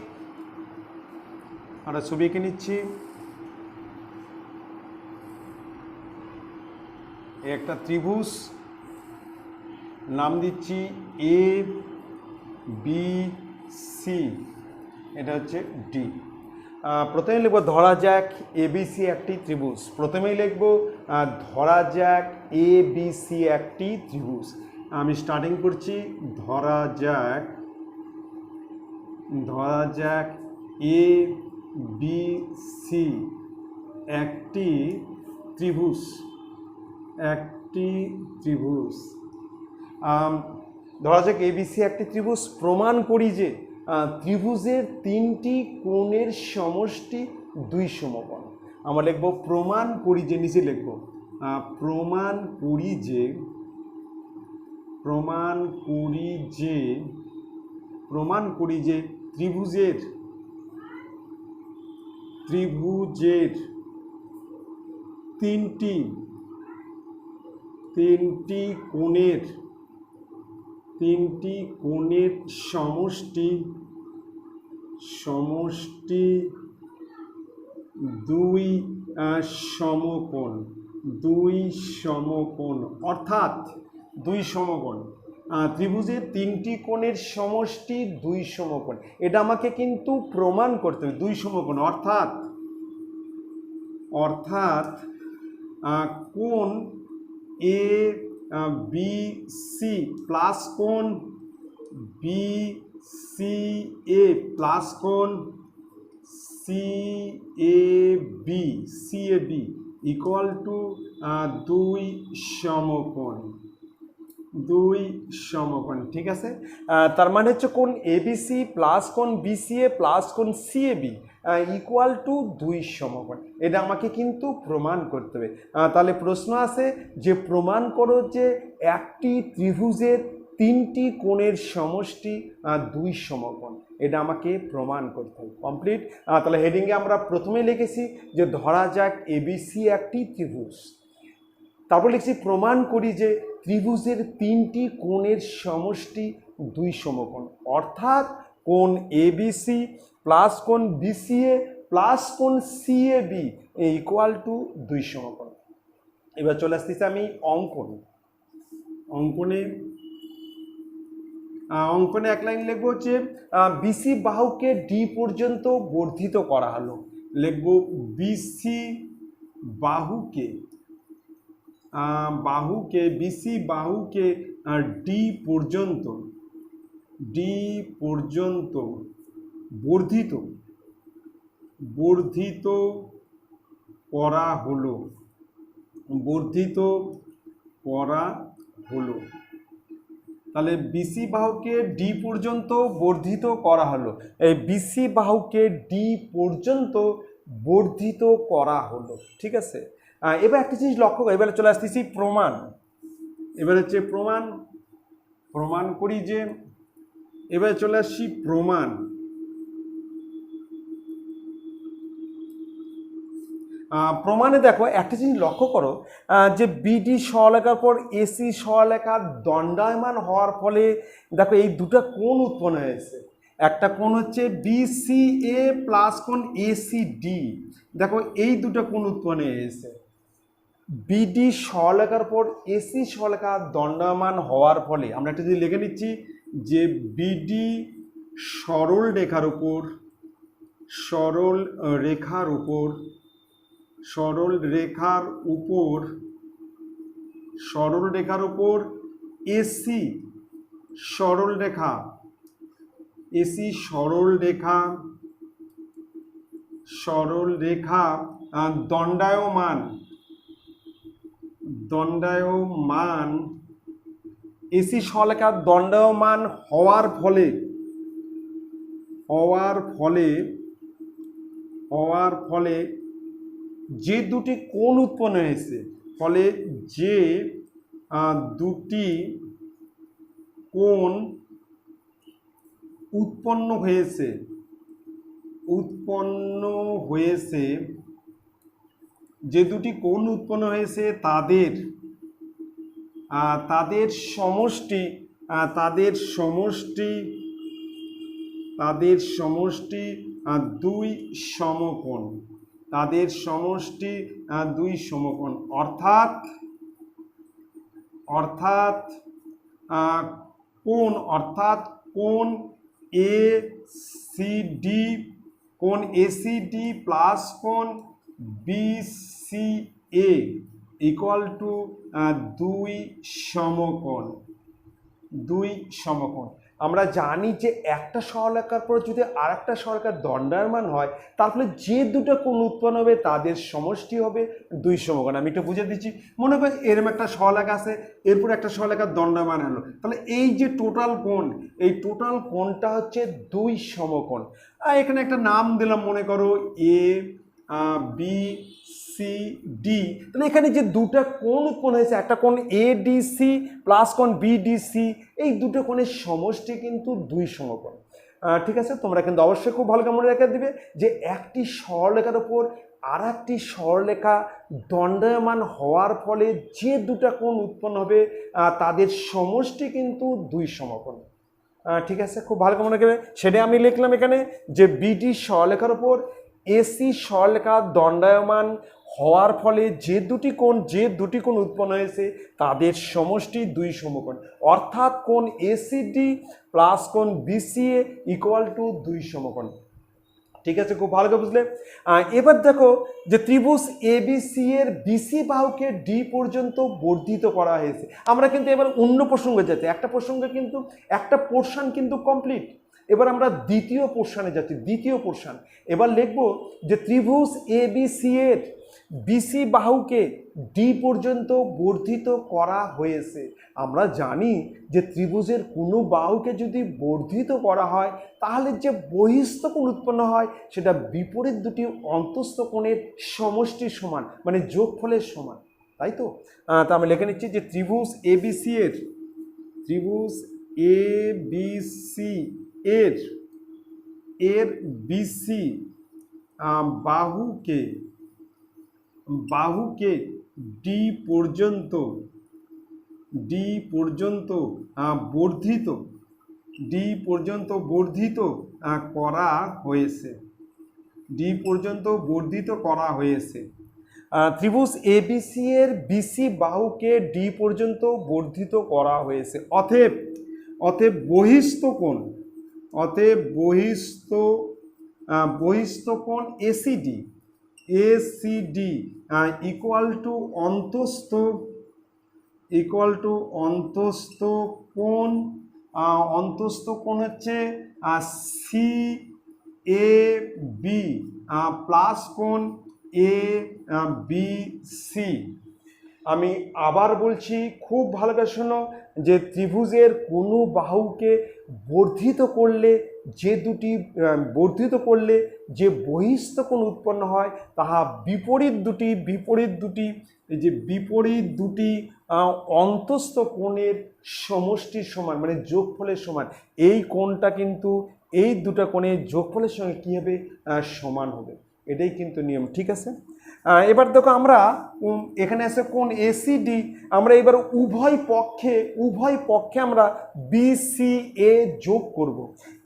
একটা ছবি এঁকে নিচ্ছি। একটা ত্রিভুজ, নাম দিচ্ছি এ বি সি, এটা হচ্ছে ডি। প্রথমে লিখব ধরা যাক এবিসি একটি ত্রিভুজ। প্রথমেই লিখব ধরা যাক এবিসি একটি ত্রিভুজ। আমি স্টার্টিং করছি, ধরা যাক এ বি সি একটি ত্রিভুজ, ধরা যাক এবিসি একটি ত্রিভুজ। প্রমাণ করি যে ত্রিভুজের 3টি কোণের সমষ্টি 2 সমকোণ। আমরা লিখব প্রমাণ করি যে, নিচে লিখব প্রমাণ করি যে ত্রিভুজের 3টি কোণের সমষ্টি 2 সমকোণ, অর্থাৎ 2 সমকোণ। ত্রিভুজের 3টি কোণের সমষ্টি 2 সমকোণ, এটা আমাকে কিন্তু প্রমাণ করতে হবে। 2 সমকোণ অর্থাৎ কোণ এ বি সি প্লাস কোণ বি সি এ প্লাস কোণ C A B equal to 2 সমকোণ। ঠিক আছে, তার মানে হচ্ছে কোণ এবিসি প্লাস কোণ বিসিএ প্লাস কোণ সিএবি ইকুয়াল টু 2 সমকোণ। এটা আমাকে কিন্তু প্রমাণ করতে হবে। তাহলে প্রশ্ন আছে যে প্রমাণ করো যে একটি ত্রিভুজের 3টি কোণের সমষ্টি 2 সমকোণ, এটা আমাকে প্রমাণ করতে হবে। কমপ্লিট। তাহলে হেডিংয়ে আমরা প্রথমে লিখেছি যে ধরা যাক এবিসি একটি ত্রিভুজ, তারপর লিখছি প্রমাণ করি যে ত্রিভুজের 3টি কোণের সমষ্টি 2 সমকোণ, অর্থাৎ কোণ এবিসি প্লাস কোণ বিসিএ প্লাস কোণ সিএবি ইকুয়াল টু 2 সমকোণ। এবার চলে আসতেছি আমি অঙ্কনে 1 লাইন লিখবো হচ্ছে বিসি বাহুকে ডি পর্যন্ত বর্ধিত করা হলো। লিখব বিসি বাহুকে ডি পর্যন্ত বর্ধিত করা হলো, বর্ধিত করা হলো। তাহলে বিসি বাহুকে ডি পর্যন্ত বর্ধিত করা হলো, এই বিসি বাহুকে ডি পর্যন্ত বর্ধিত করা হলো। ঠিক আছে, এবার একটা জিনিস লক্ষ্য করি, এবারে চলে আসতেছি প্রমাণ। এবার হচ্ছে প্রমাণ, প্রমাণ করি যে, এবারে চলে আসছি প্রমাণ। প্রমাণে দেখো একটা জিনিস লক্ষ্য করো, যে বিডি সরলরেখার পর এসি সরলরেখা দণ্ডায়মান হওয়ার ফলে দেখো এই দুটো কোণ উৎপন্ন হয়েছে। একটা কোণ হচ্ছে বিসিএ প্লাস কোণ এসিডি, দেখো এই দুটো কোণ উৎপন্ন হয়েছে। বিডি সরলরেখার পর এসি সরলরেখা দণ্ডায়মান হওয়ার ফলে আমরা একটা যদি লিখে নিচ্ছি যে বিডি সরল রেখার উপর, সরল রেখার উপর, সরল রেখার উপর, সরল রেখার উপর এসি সরল রেখা, এসি সরল রেখা, সরল রেখা দণ্ডায়মান, দণ্ডায়মান, এসি সরলরেখা দণ্ডায়মান হওয়ার ফলে, হওয়ার ফলে, হওয়ার ফলে যে দুটি কোণ উৎপন্ন হয়েছে, ফলে যে দুটি কোণ উৎপন্ন হয়েছে, উৎপন্ন হয়েছে, যে দুটি কোণ উৎপন্ন হয়েছে তাদের, তাদের সমষ্টি, তাদের সমষ্টি, তাদের সমষ্টি দুই সমকোণ, তাদের সমষ্টি দুই সমকোণ। অর্থাৎ, অর্থাৎ কোণ, অর্থাৎ কোণ এ সি ডি, কোণ এসিডি প্লাস কোণ বিসিএ ইকুয়াল টু দুই সমকোণ, দুই সমকোণ। আমরা জানি যে একটা সরলরেখার পর যদি আর একটা সরলরেখার দণ্ডায়মান হয় তার ফলে যে দুটো কোণ উৎপন্ন হবে তাদের সমষ্টি হবে দুই সমকোণ। আমি একটু বুঝে দিচ্ছি, মনে করি এরকম একটা সরলরেখা আছে, এরপর একটা সরলরেখার দণ্ডায়মান হলো, তাহলে এই যে টোটাল কোণ, এই টোটাল কোণটা হচ্ছে দুই সমকোণ। এখানে একটা নাম দিলাম, মনে করো এ বি সি ডি। তাহলে এখানে যে দুটো কোণ উৎপন্ন হয়েছে, একটা কোণ এডিসি প্লাস কোণ বিডিসি, এই দুটো কোণের সমষ্টি কিন্তু দুই সমকোণ। ঠিক আছে, তোমরা কিন্তু অবশ্যই খুব ভালো করে মনে রেখে দিবে যে একটি সরলরেখার উপর আর একটি সরলরেখা দণ্ডায়মান হওয়ার ফলে যে দুটো কোণ উৎপন্ন হবে তাদের সমষ্টি কিন্তু দুই সমকোণ। ঠিক আছে, খুব ভালো করে মনে রাখবে। সেটাই আমি লিখলাম এখানে যে বিডি সরলরেখার উপর এসি সরলরেখা দণ্ডায়মান হওয়ার ফলে যে দুটি কোণ উৎপন্ন হয়েছে তাদের সমষ্টি দুই সমকোণ। অর্থাৎ কোণ এসিডি প্লাস কোণ বিসিএ ইকুয়াল টু দুই সমকোণ। ঠিক আছে, খুব ভালো করে বুঝলে। এবার দেখো যে ত্রিভুজ এবিসি এর বিসি বাহুকে ডি পর্যন্ত বর্ধিত করা হয়েছে। আমরা কিন্তু এবার অন্য প্রসঙ্গে যাচ্ছি, একটা প্রসঙ্গে কিন্তু একটা পোর্শন কিন্তু কমপ্লিট, এবার আমরা দ্বিতীয় পোর্শনে যাচ্ছি। দ্বিতীয় পোর্শন এবার লিখব যে ত্রিভুজ এবিসি এর বিসি বাহুকে ডি পর্যন্ত বর্ধিত করা হয়েছে। আমরা জানি যে ত্রিভুজের কোনো বাহুকে যদি বর্ধিত করা হয় তাহলে যে বহিস্থ কোণ উৎপন্ন হয় সেটা বিপরীত দুটি অন্তস্থ কোণের সমষ্টির সমান, মানে যোগফলের সমান, তাই তো? তা আমি লিখে নিচ্ছি যে ত্রিভুজ এবিসি এর, ত্রিভুজ এবিসি এর, এর বিসি বাহুকে, বাহুকে ডি পর্যন্ত, ডি পর্যন্ত বর্ধিত, ডি পর্যন্ত বর্ধিত করা হয়েছে, ডি পর্যন্ত বর্ধিত করা হয়েছে। ত্রিভুজ এবিসি এর বিসি বাহুকে ডি পর্যন্ত বর্ধিত করা হয়েছে। অতএব, অতএব বহিস্থ কোণ, অতএব বহিস্থ কোণ এসিডি, এসিডি ইকুয়াল টু অন্তস্থ, ইকুয়াল টু অন্তস্থ কোণ, অন্তস্থ কোণ হচ্ছে সি এ বি প্লাস কোণ এ বি সি। আমি আবার বলছি, খুব ভালো করে শোনো, যে ত্রিভুজের কোনো বাহুকে বর্ধিত করলে যে বহিস্থ কোণ উৎপন্ন হয় তাহা বিপরীত দুটি অন্তস্থ কোণের সমষ্টির সমান, মানে যোগফলের সমান। এই কোণটা কিন্তু এই দুটো কোণের যোগফলের সঙ্গে কী হবে? সমান হবে। এটাই কিন্তু নিয়ম, ঠিক আছে। এবার দেখো, আমরা এখানে আছে কোণ এসিডি, আমরা এবার উভয় পক্ষে আমরা বিসিএ যোগ করব।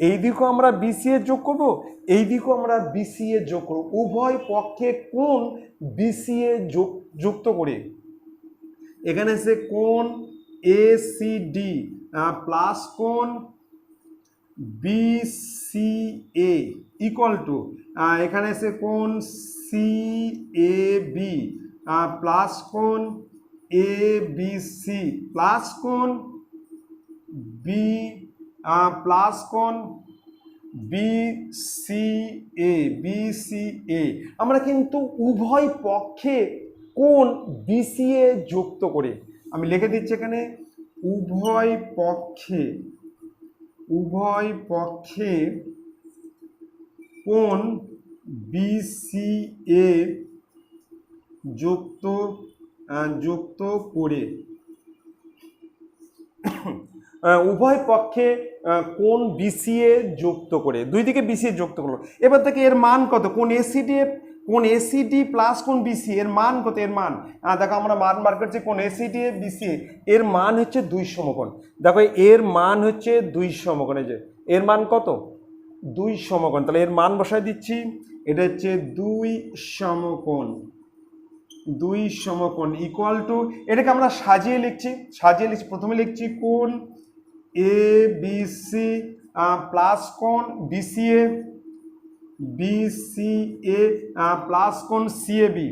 এই দিকেও আমরা বিসিএ যোগ করব, এই দিকেও আমরা বিসিএ যোগ করব। উভয় পক্ষে কোণ বিসিএ যুক্ত করে এখানে আছে কোণ এসিডি প্লাস কোণ বিসিএ ইকুয়াল টু এখানে আছে কোণ সিএবি প্লাস কোণ এবিসি প্লাস কোণ বি প্লাস কোণ বিসিএ। আমরা কিন্তু উভয় পক্ষে কোণ বিসিএ যুক্ত করে, আমি লিখে দিচ্ছি এখানে, উভয় পক্ষে কোণ বিসিএ যুক্ত করে, উভয় পক্ষে কোণ বিসিএ যুক্ত করে, দুই দিকে বিসিএ যুক্ত করলো। এবার থেকে এর মান কত? কোণ এসিডি প্লাস কোণ বিসি, এর মান কত? এর মান দেখো, আমরা মান বার করছি কোণ এসিডি বিসি, এর মান হচ্ছে 2 সমকোণ। দেখো এর মান হচ্ছে 2 সমকোণ, এই যে এর মান কত? 2 সমকোণ। তাহলে এর মান বসায় দিচ্ছি, এটা হচ্ছে 2 সমকোণ ইকুয়াল টু, এটাকে আমরা সাজিয়ে লিখছি। প্রথমে লিখছি কোণ এ বিসি প্লাস কোণ বিসিএ প্লাস কোণ সিএবি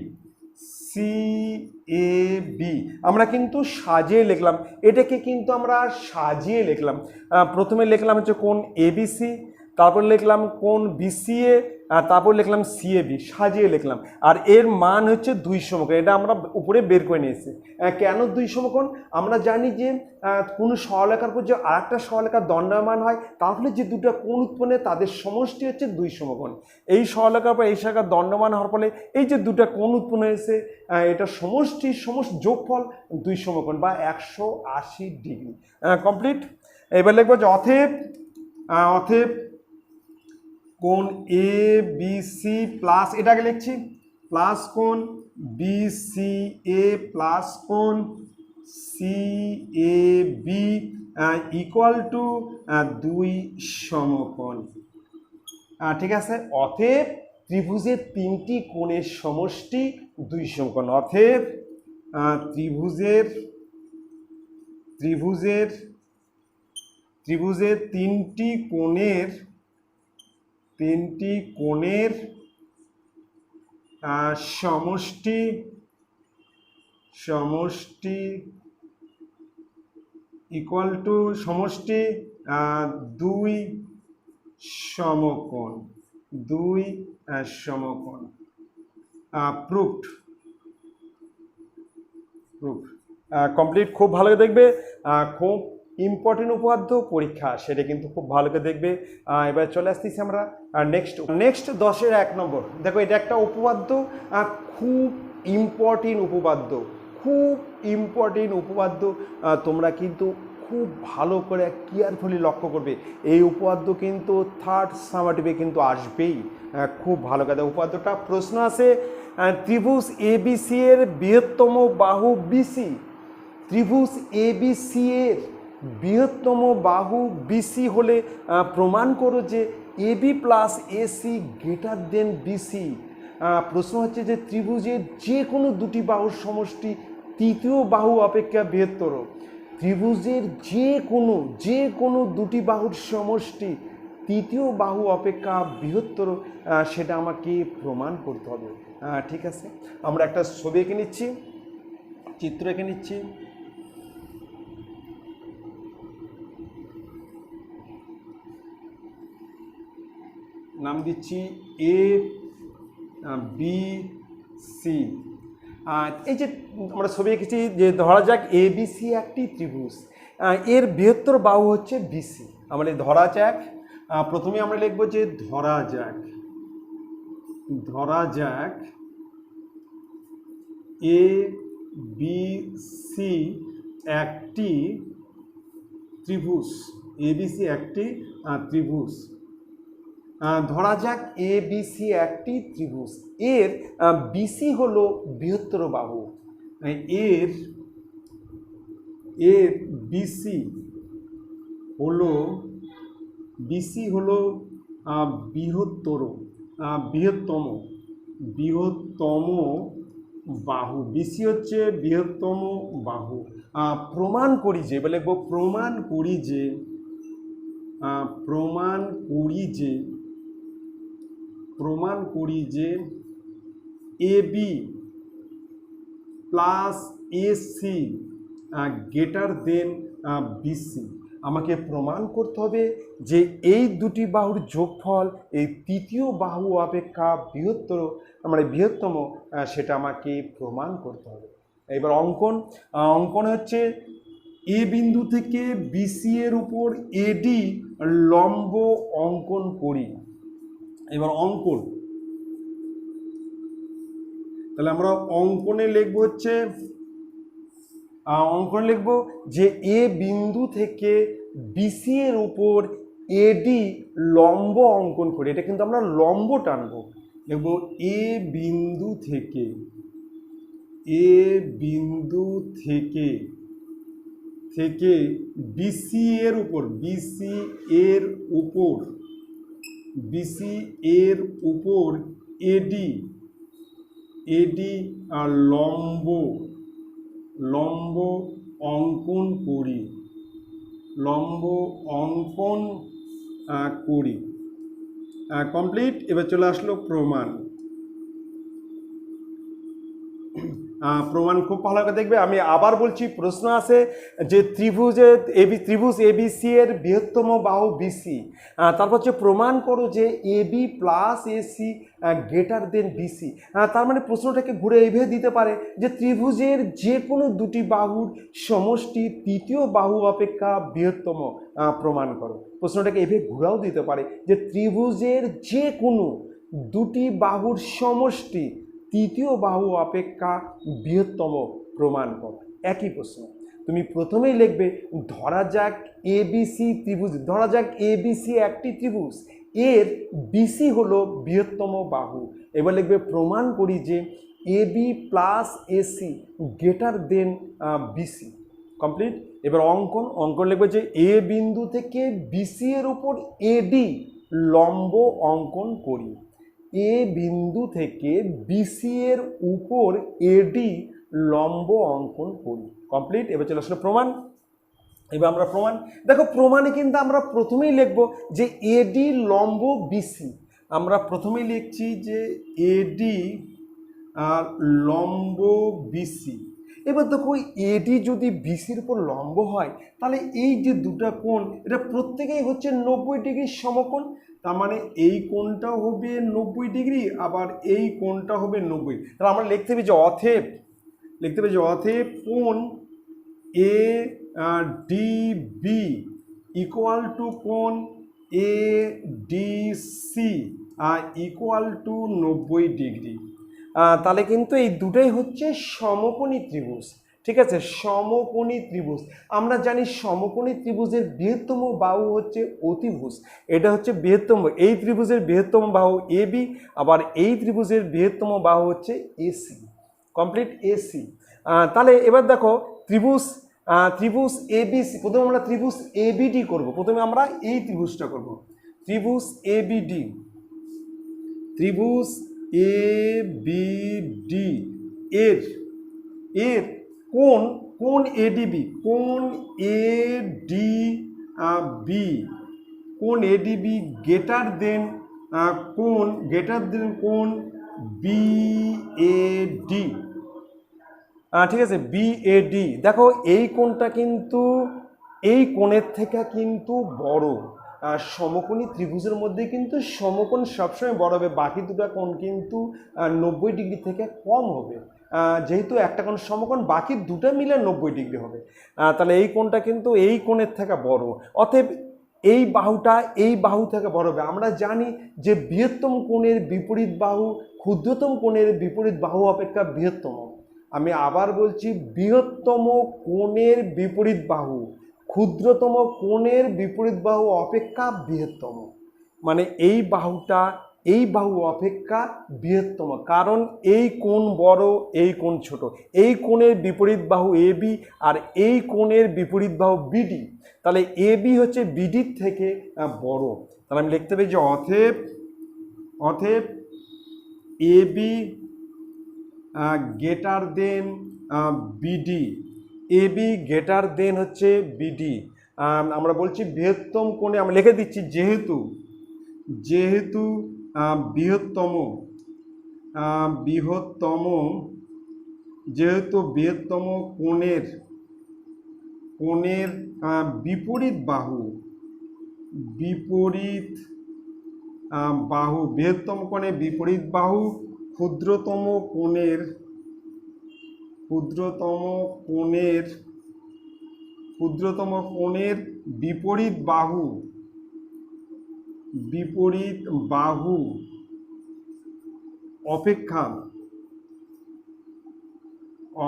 আমরা কিন্তু সাজিয়ে লিখলাম, এটাকে কিন্তু আমরা সাজিয়ে লিখলাম। প্রথমে লিখলাম হচ্ছে কোণ এবিসি, তারপর লিখলাম কোণ বিসিএ, আর তারপর লিখলাম সিএবি, সাজিয়ে লিখলাম। আর এর মান হচ্ছে 2 সমকোণ, এটা আমরা উপরে বের করে নিয়েছি। কেন 2 সমকোণ? আমরা জানি যে কোনো সরলরেখার উপর যে আরেকটা সরলরেখার দণ্ডায়মান হয়, তাহলে যে দুটো কোণ উৎপন্ন তাদের সমষ্টি হচ্ছে 2 সমকোণ। এই সরলরেখার উপর এই সরলরেখার দণ্ডায়মান হওয়ার ফলে এই যে দুটো কোণ উৎপন্ন হয়েছে, এটা সমষ্টি যোগফল 2 সমকোণ বা 180 ডিগ্রি। কমপ্লিট। এবার লিখবো যে অতএব কোণ এ বিসি প্লাস, এটাকে লিখছি প্লাস কোণ বিসিএ প্লাস কোণ সিএবি ইকুয়াল টু 2 সমকোণ। ঠিক আছে। অতএব ত্রিভুজের 3টি কোণের সমষ্টি 2 সমকোণ। অতএব ত্রিভুজের 3টি কোণের সমষ্টি ইকুয়াল টু 2 সমকোণ। প্রুফড। কমপ্লিট। খুব ভালো করে দেখবে, খুব ইম্পর্টেন্ট উপপাদ্য পরীক্ষা, সেটা কিন্তু খুব ভালো করে দেখবে। এবার চলে আসতেছি আমরা নেক্সট 10-এর 1 নম্বর। দেখো এটা একটা উপপাদ্য, খুব ইম্পর্টেন্ট উপপাদ্য। তোমরা কিন্তু খুব ভালো করে কেয়ারফুলি লক্ষ্য করবে। এই উপপাদ্য কিন্তু 3rd সামেটিভে কিন্তু আসবেই। খুব ভালো করে উপপাদ্যটা। প্রশ্ন আছে, ত্রিভুজ এবিসি এর বৃহত্তম বাহু বিসি, ত্রিভুজ এবিসি এর বৃহত্তম বাহু বিসি হলে প্রমাণ করো যে AB plus AC greater than BC. প্রশ্ন হচ্ছে যে ত্রিভুজের যে কোনো দুটি বাহুর সমষ্টি তৃতীয় বাহু অপেক্ষা বৃহত্তর। ত্রিভুজের যে কোনো দুটি বাহুর সমষ্টি তৃতীয় বাহু অপেক্ষা বৃহত্তর, সেটা আমাকে প্রমাণ করতে হবে। ঠিক আছে, আমরা একটা ছবি এঁকে নিচ্ছি, চিত্র এঁকে নিচ্ছি। নাম দিচ্ছি এ বি সি। এই যে আমরা ছবি এঁকেছি যে ধরা যাক এবিসি একটি ত্রিভুজ, এর বৃহত্তর বাহু হচ্ছে বিসি। আমরা ধরা যাক, প্রথমে আমরা লিখবো যে ধরা যাক এ বি সি একটি ত্রিভুজ, এবিসি একটি ত্রিভুজ। ধরা যাক এ বিসি একটি ত্রিভুজ, এর বিসি হলো বৃহত্তর বাহু, এর বিসি হলো বৃহত্তম বাহু, বিসি হচ্ছে বৃহত্তম বাহু। প্রমাণ করি যে, বলে প্রমাণ করি যে AB plus AC greater than BC. আমাকে প্রমাণ করতে হবে যে এই দুটি বাহুর যোগফল এই তৃতীয় বাহু অপেক্ষা বৃহত্তম, সেটা আমাকে প্রমাণ করতে হবে। এবার অঙ্কন হচ্ছে এ বিন্দু থেকে বিসি এর উপর এডি লম্ব অঙ্কন করি। এবার তাহলে আমরা অঙ্কনে লিখব যে এ বিন্দু থেকে বিসি এর উপর এডি লম্ব অঙ্কন করি। এটা কিন্তু আমরা লম্ব টানবো, লিখব এ বিন্দু থেকে বিসি এর উপর এডি লম্ব অঙ্কন করি। কমপ্লিট। এবার চলে আসলো প্রমাণ। প্রমাণ খুব ভালো করে দেখবে। আমি আবার বলছি, প্রশ্ন আছে যে ত্রিভুজ এবিসি এর বৃহত্তম বাহু বিসি, তারপর হচ্ছে প্রমাণ করো যে AB plus AC greater than BC. তার মানে প্রশ্নটাকে ঘুরে এইভাবে দিতে পারে যে ত্রিভুজের যে কোনো দুটি বাহুর সমষ্টি তৃতীয় বাহু অপেক্ষা বৃহত্তম প্রমাণ করো। প্রশ্নটাকে এইভাবে ঘুরাও দিতে পারে যে ত্রিভুজের যে কোনো দুটি বাহুর সমষ্টি তৃতীয় বাহু অপেক্ষা বৃহত্তম প্রমাণ করো। একই প্রশ্ন। তুমি প্রথমেই লিখবে ধরা যাক এবিসি একটি ত্রিভুজ, এর বিসি হলো বৃহত্তম বাহু। এবার লিখবে প্রমাণ করি যে AB plus AC greater than BC. Complete. এবার অঙ্কন লিখবে যে এ বিন্দু থেকে বিসি এর উপর এডি লম্ব অঙ্কন করি। এ বিন্দু থেকে বিসি এর উপর এডি লম্ব অঙ্কন করি। কমপ্লিট। এবার চলে আসলে প্রমাণ। এবার আমরা দেখো প্রমাণে কিন্তু আমরা প্রথমেই লিখব যে এডি লম্ব বিসি। আমরা প্রথমেই লিখছি যে এডি লম্ব বিসি। এবার দেখো এডি যদি বিসির উপর লম্ব হয়, তাহলে এই যে দুটা কোণ, এটা প্রত্যেকেই হচ্ছে 90 ডিগ্রির সমকোণ। তার মানে এই কোণটাও হবে 90 ডিগ্রি, আবার এই কোণটা হবে 90। তাহলে আমরা লিখতে হবে যে অতএব কোণ A D B equal to কোণ A D C equal to 90 degree. তাহলে কিন্তু এই দুটাই হচ্ছে সমকোণী ত্রিভুজ। ঠিক আছে, সমকোণী ত্রিভুজ। আমরা জানি সমকোণী ত্রিভুজের বৃহত্তম বাহু হচ্ছে অতিভুজ। এটা হচ্ছে বৃহত্তম, এই ত্রিভুজের বৃহত্তম বাহু এবি, আবার এই ত্রিভুজের বৃহত্তম বাহু হচ্ছে এসি। Complete, AC. তাহলে এবার দেখো ত্রিভুজ এবিসি, প্রথমে আমরা ত্রিভুজ এবিডি করব। প্রথমে আমরা এই ত্রিভুজটা করব, ত্রিভুজ এবিডি। ত্রিভুজ এবিডি এর কোণ এডিবি, কোণ এডিবি গ্রেটার দেন কোণ বিএডি। ঠিক আছে, বিএডি। দেখো এই কোণটা কিন্তু এই কোণের থেকে কিন্তু বড়, সমকোণী ত্রিভুজের মধ্যে কিন্তু সমকোণ সবসময় বড় হবে, বাকি দুটো কোণ কিন্তু 90 ডিগ্রি থেকে কম হবে। যেহেতু একটা কোণ সমকোণ, বাকি দুটো মিলে 90 ডিগ্রি হবে, তাহলে এই কোণটা কিন্তু এই কোণের থেকে বড়। অতএব এই বাহুটা এই বাহু থেকে বড় হবে। আমরা জানি যে বৃহত্তম কোণের বিপরীত বাহু ক্ষুদ্রতম কোণের বিপরীত বাহু অপেক্ষা বৃহত্তম। আমি আবার বলছি, বৃহত্তম কোণের বিপরীত বাহু ক্ষুদ্রতম কোণের বিপরীত বাহু অপেক্ষা বৃহত্তম। মানে এই বাহুটা এই বাহু অপেক্ষা বৃহত্তম, কারণ এই কোণ বড়, এই কোণ ছোট। এই কোণের বিপরীত বাহু এবি আর এই কোণের বিপরীত বাহু বিডি, তাহলে এবি হচ্ছে বিডির থেকে বড়। তাহলে আমি লিখতে পারি যে অতএব AB greater than BD, AB greater than হচ্ছে বিডি। আমরা বলছি বৃহত্তম কোণে, আমরা লিখে দিচ্ছি যেহেতু বৃহত্তম কোণের বিপরীত বাহু বৃহত্তম কোণের বিপরীত বাহু ক্ষুদ্রতম কোণের বিপরীত বাহু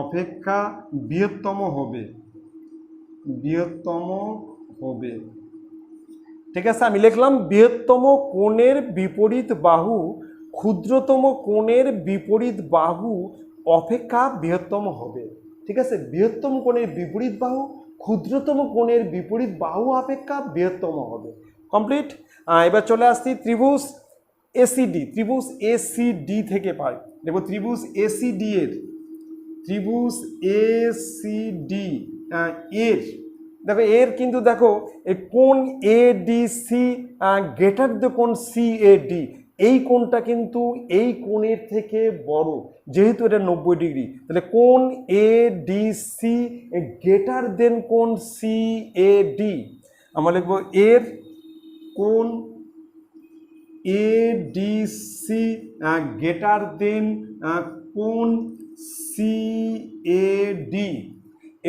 অপেক্ষা বৃহত্তম হবে। ঠিক আছে, আমি লিখলাম বৃহত্তম কোণের বিপরীত বাহু ক্ষুদ্রতম কোণের বিপরীত বাহু অপেক্ষা বৃহত্তম হবে। ঠিক আছে, বৃহত্তম কোণের বিপরীত বাহু ক্ষুদ্রতম কোণের বিপরীত বাহু অপেক্ষা বৃহত্তম হবে। কমপ্লিট। এবার চলে আসছি ত্রিভুজ এসিডি থেকে পাই। দেখো ত্রিভুজ এসিডি এর দেখো এর কিন্তু দেখো এই কোণ এডিসি গ্রেটার দ্য কোণ সিএডি, এই কোণটা কিন্তু এই কোণের থেকে বড়, যেহেতু এটা 90 ডিগ্রি। তাহলে কোণ এডিসি গ্রেটার দেন কোণ সিএডি, আমরা লিখবো এর কোণ এডিসি গ্রেটার দেন কোণ সিএডি,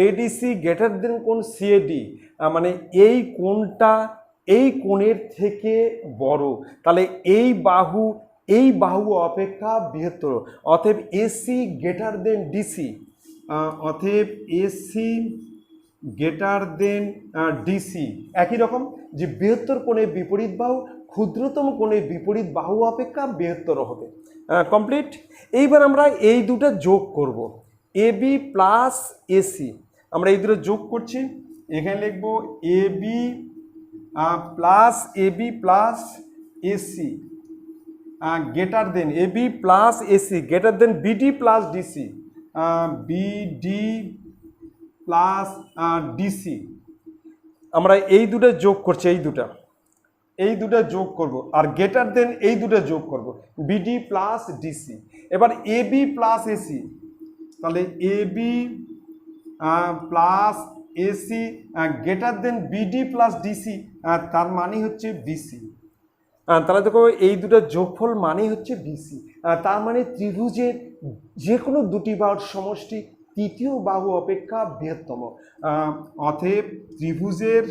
এডিসি গ্রেটার দেন কোণ সিএডি, মানে এই কোণটা এই কোণের থেকে বড়, তাহলে এই বাহু অপেক্ষা বৃহত্তর। অতএব এসি গ্রেটার দেন ডিসি, গ্রেটার দেন ডিসি একই রকম, যে বৃহত্তর কোণের বিপরীত বাহু ক্ষুদ্রতম কোণের বিপরীত বাহু অপেক্ষা বৃহত্তর হবে। কমপ্লিট। এইবার আমরা এই দুটো যোগ করব, এবি প্লাস এসি, আমরা এই দুটো যোগ করছি। এখানে লিখবো AB plus AC greater than AB plus AC greater than BD plus DC, BD plus DC. আমরা এই দুটো যোগ করছি, এই দুটো যোগ করব, আর গ্রেটার দেন এই দুটো যোগ করব, বিডি প্লাস ডিসি। এবার এবি প্লাস এসি, তাহলে AB plus AC greater than BD plus DC, তার মানে হচ্ছে বিসি। তাহলে দেখো এই দুটো যোগফল মানেই হচ্ছে বিসি। তার মানে ত্রিভুজের যে কোনো দুটি বাহুর সমষ্টি তৃতীয় বাহু অপেক্ষা বৃহত্তম। অতএব ত্রিভুজের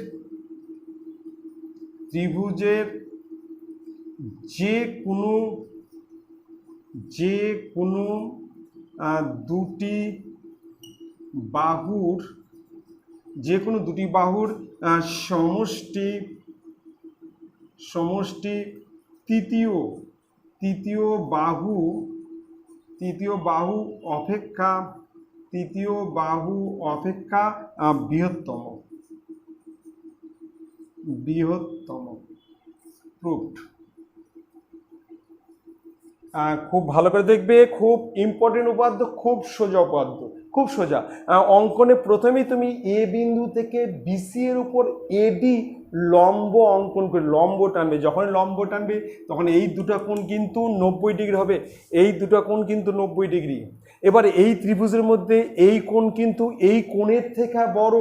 যে কোনো দুটি বাহুর সমষ্টি তৃতীয় বাহু অপেক্ষা বৃহত্তম। প্রুফড। খুব ভালো করে দেখবে, খুব ইম্পর্টেন্ট উপাদ্য, খুব সোজা উপাদ্য, খুব সোজা। অঙ্কনে প্রথমেই তুমি এ বিন্দু থেকে বিসি এর উপর এডি লম্ব অঙ্কন করে লম্ব টানবে। যখন লম্ব টানবে তখন এই দুটো কোণ কিন্তু 90 ডিগ্রি হবে, এই দুটো কোণ কিন্তু 90 ডিগ্রি। এবার এই ত্রিভুজের মধ্যে এই কোণ কিন্তু এই কোণের থেকে বড়,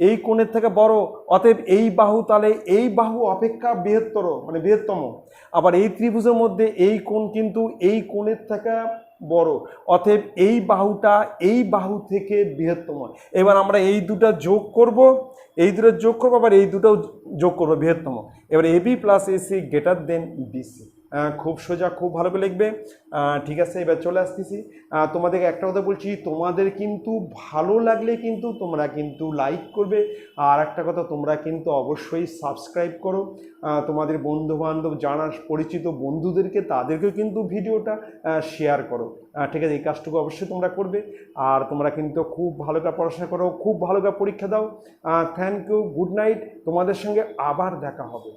এই কোণের থেকে বড়, অতএব এই বাহু তাহলে এই বাহু অপেক্ষা বৃহত্তর মানে বৃহত্তম। আবার এই ত্রিভুজের মধ্যে এই কোণ কিন্তু এই কোণের থেকে বড়, অতএব এই বাহুটা এই বাহু থেকে বৃহত্তম। এবার আমরা এই দুটো যোগ করব, এই দুটো যোগ করবো, আবার এই দুটো যোগ করবো বৃহত্তম। এবার AB plus AC greater than BC. খুব সোজা, খুব ভালো করে লিখবে। ঠিক আছে, এবার চলে আসতেছি। তোমাদেরকে একটা কথা বলছি, তোমাদের কিন্তু ভালো লাগলে কিন্তু তোমরা কিন্তু লাইক করবে, আর একটা কথা তোমরা কিন্তু অবশ্যই সাবস্ক্রাইব করো। তোমাদের বন্ধু বান্ধব যারা পরিচিত বন্ধুদেরকে তাদেরকেও কিন্তু ভিডিওটা শেয়ার করো। ঠিক আছে, এই কাজটুকু অবশ্যই তোমরা করবে। আর তোমরা কিন্তু খুব ভালো করে পড়াশোনা করো, খুব ভালো করে পরীক্ষা দাও। থ্যাংক ইউ, গুড নাইট, তোমাদের সঙ্গে আবার দেখা হবে।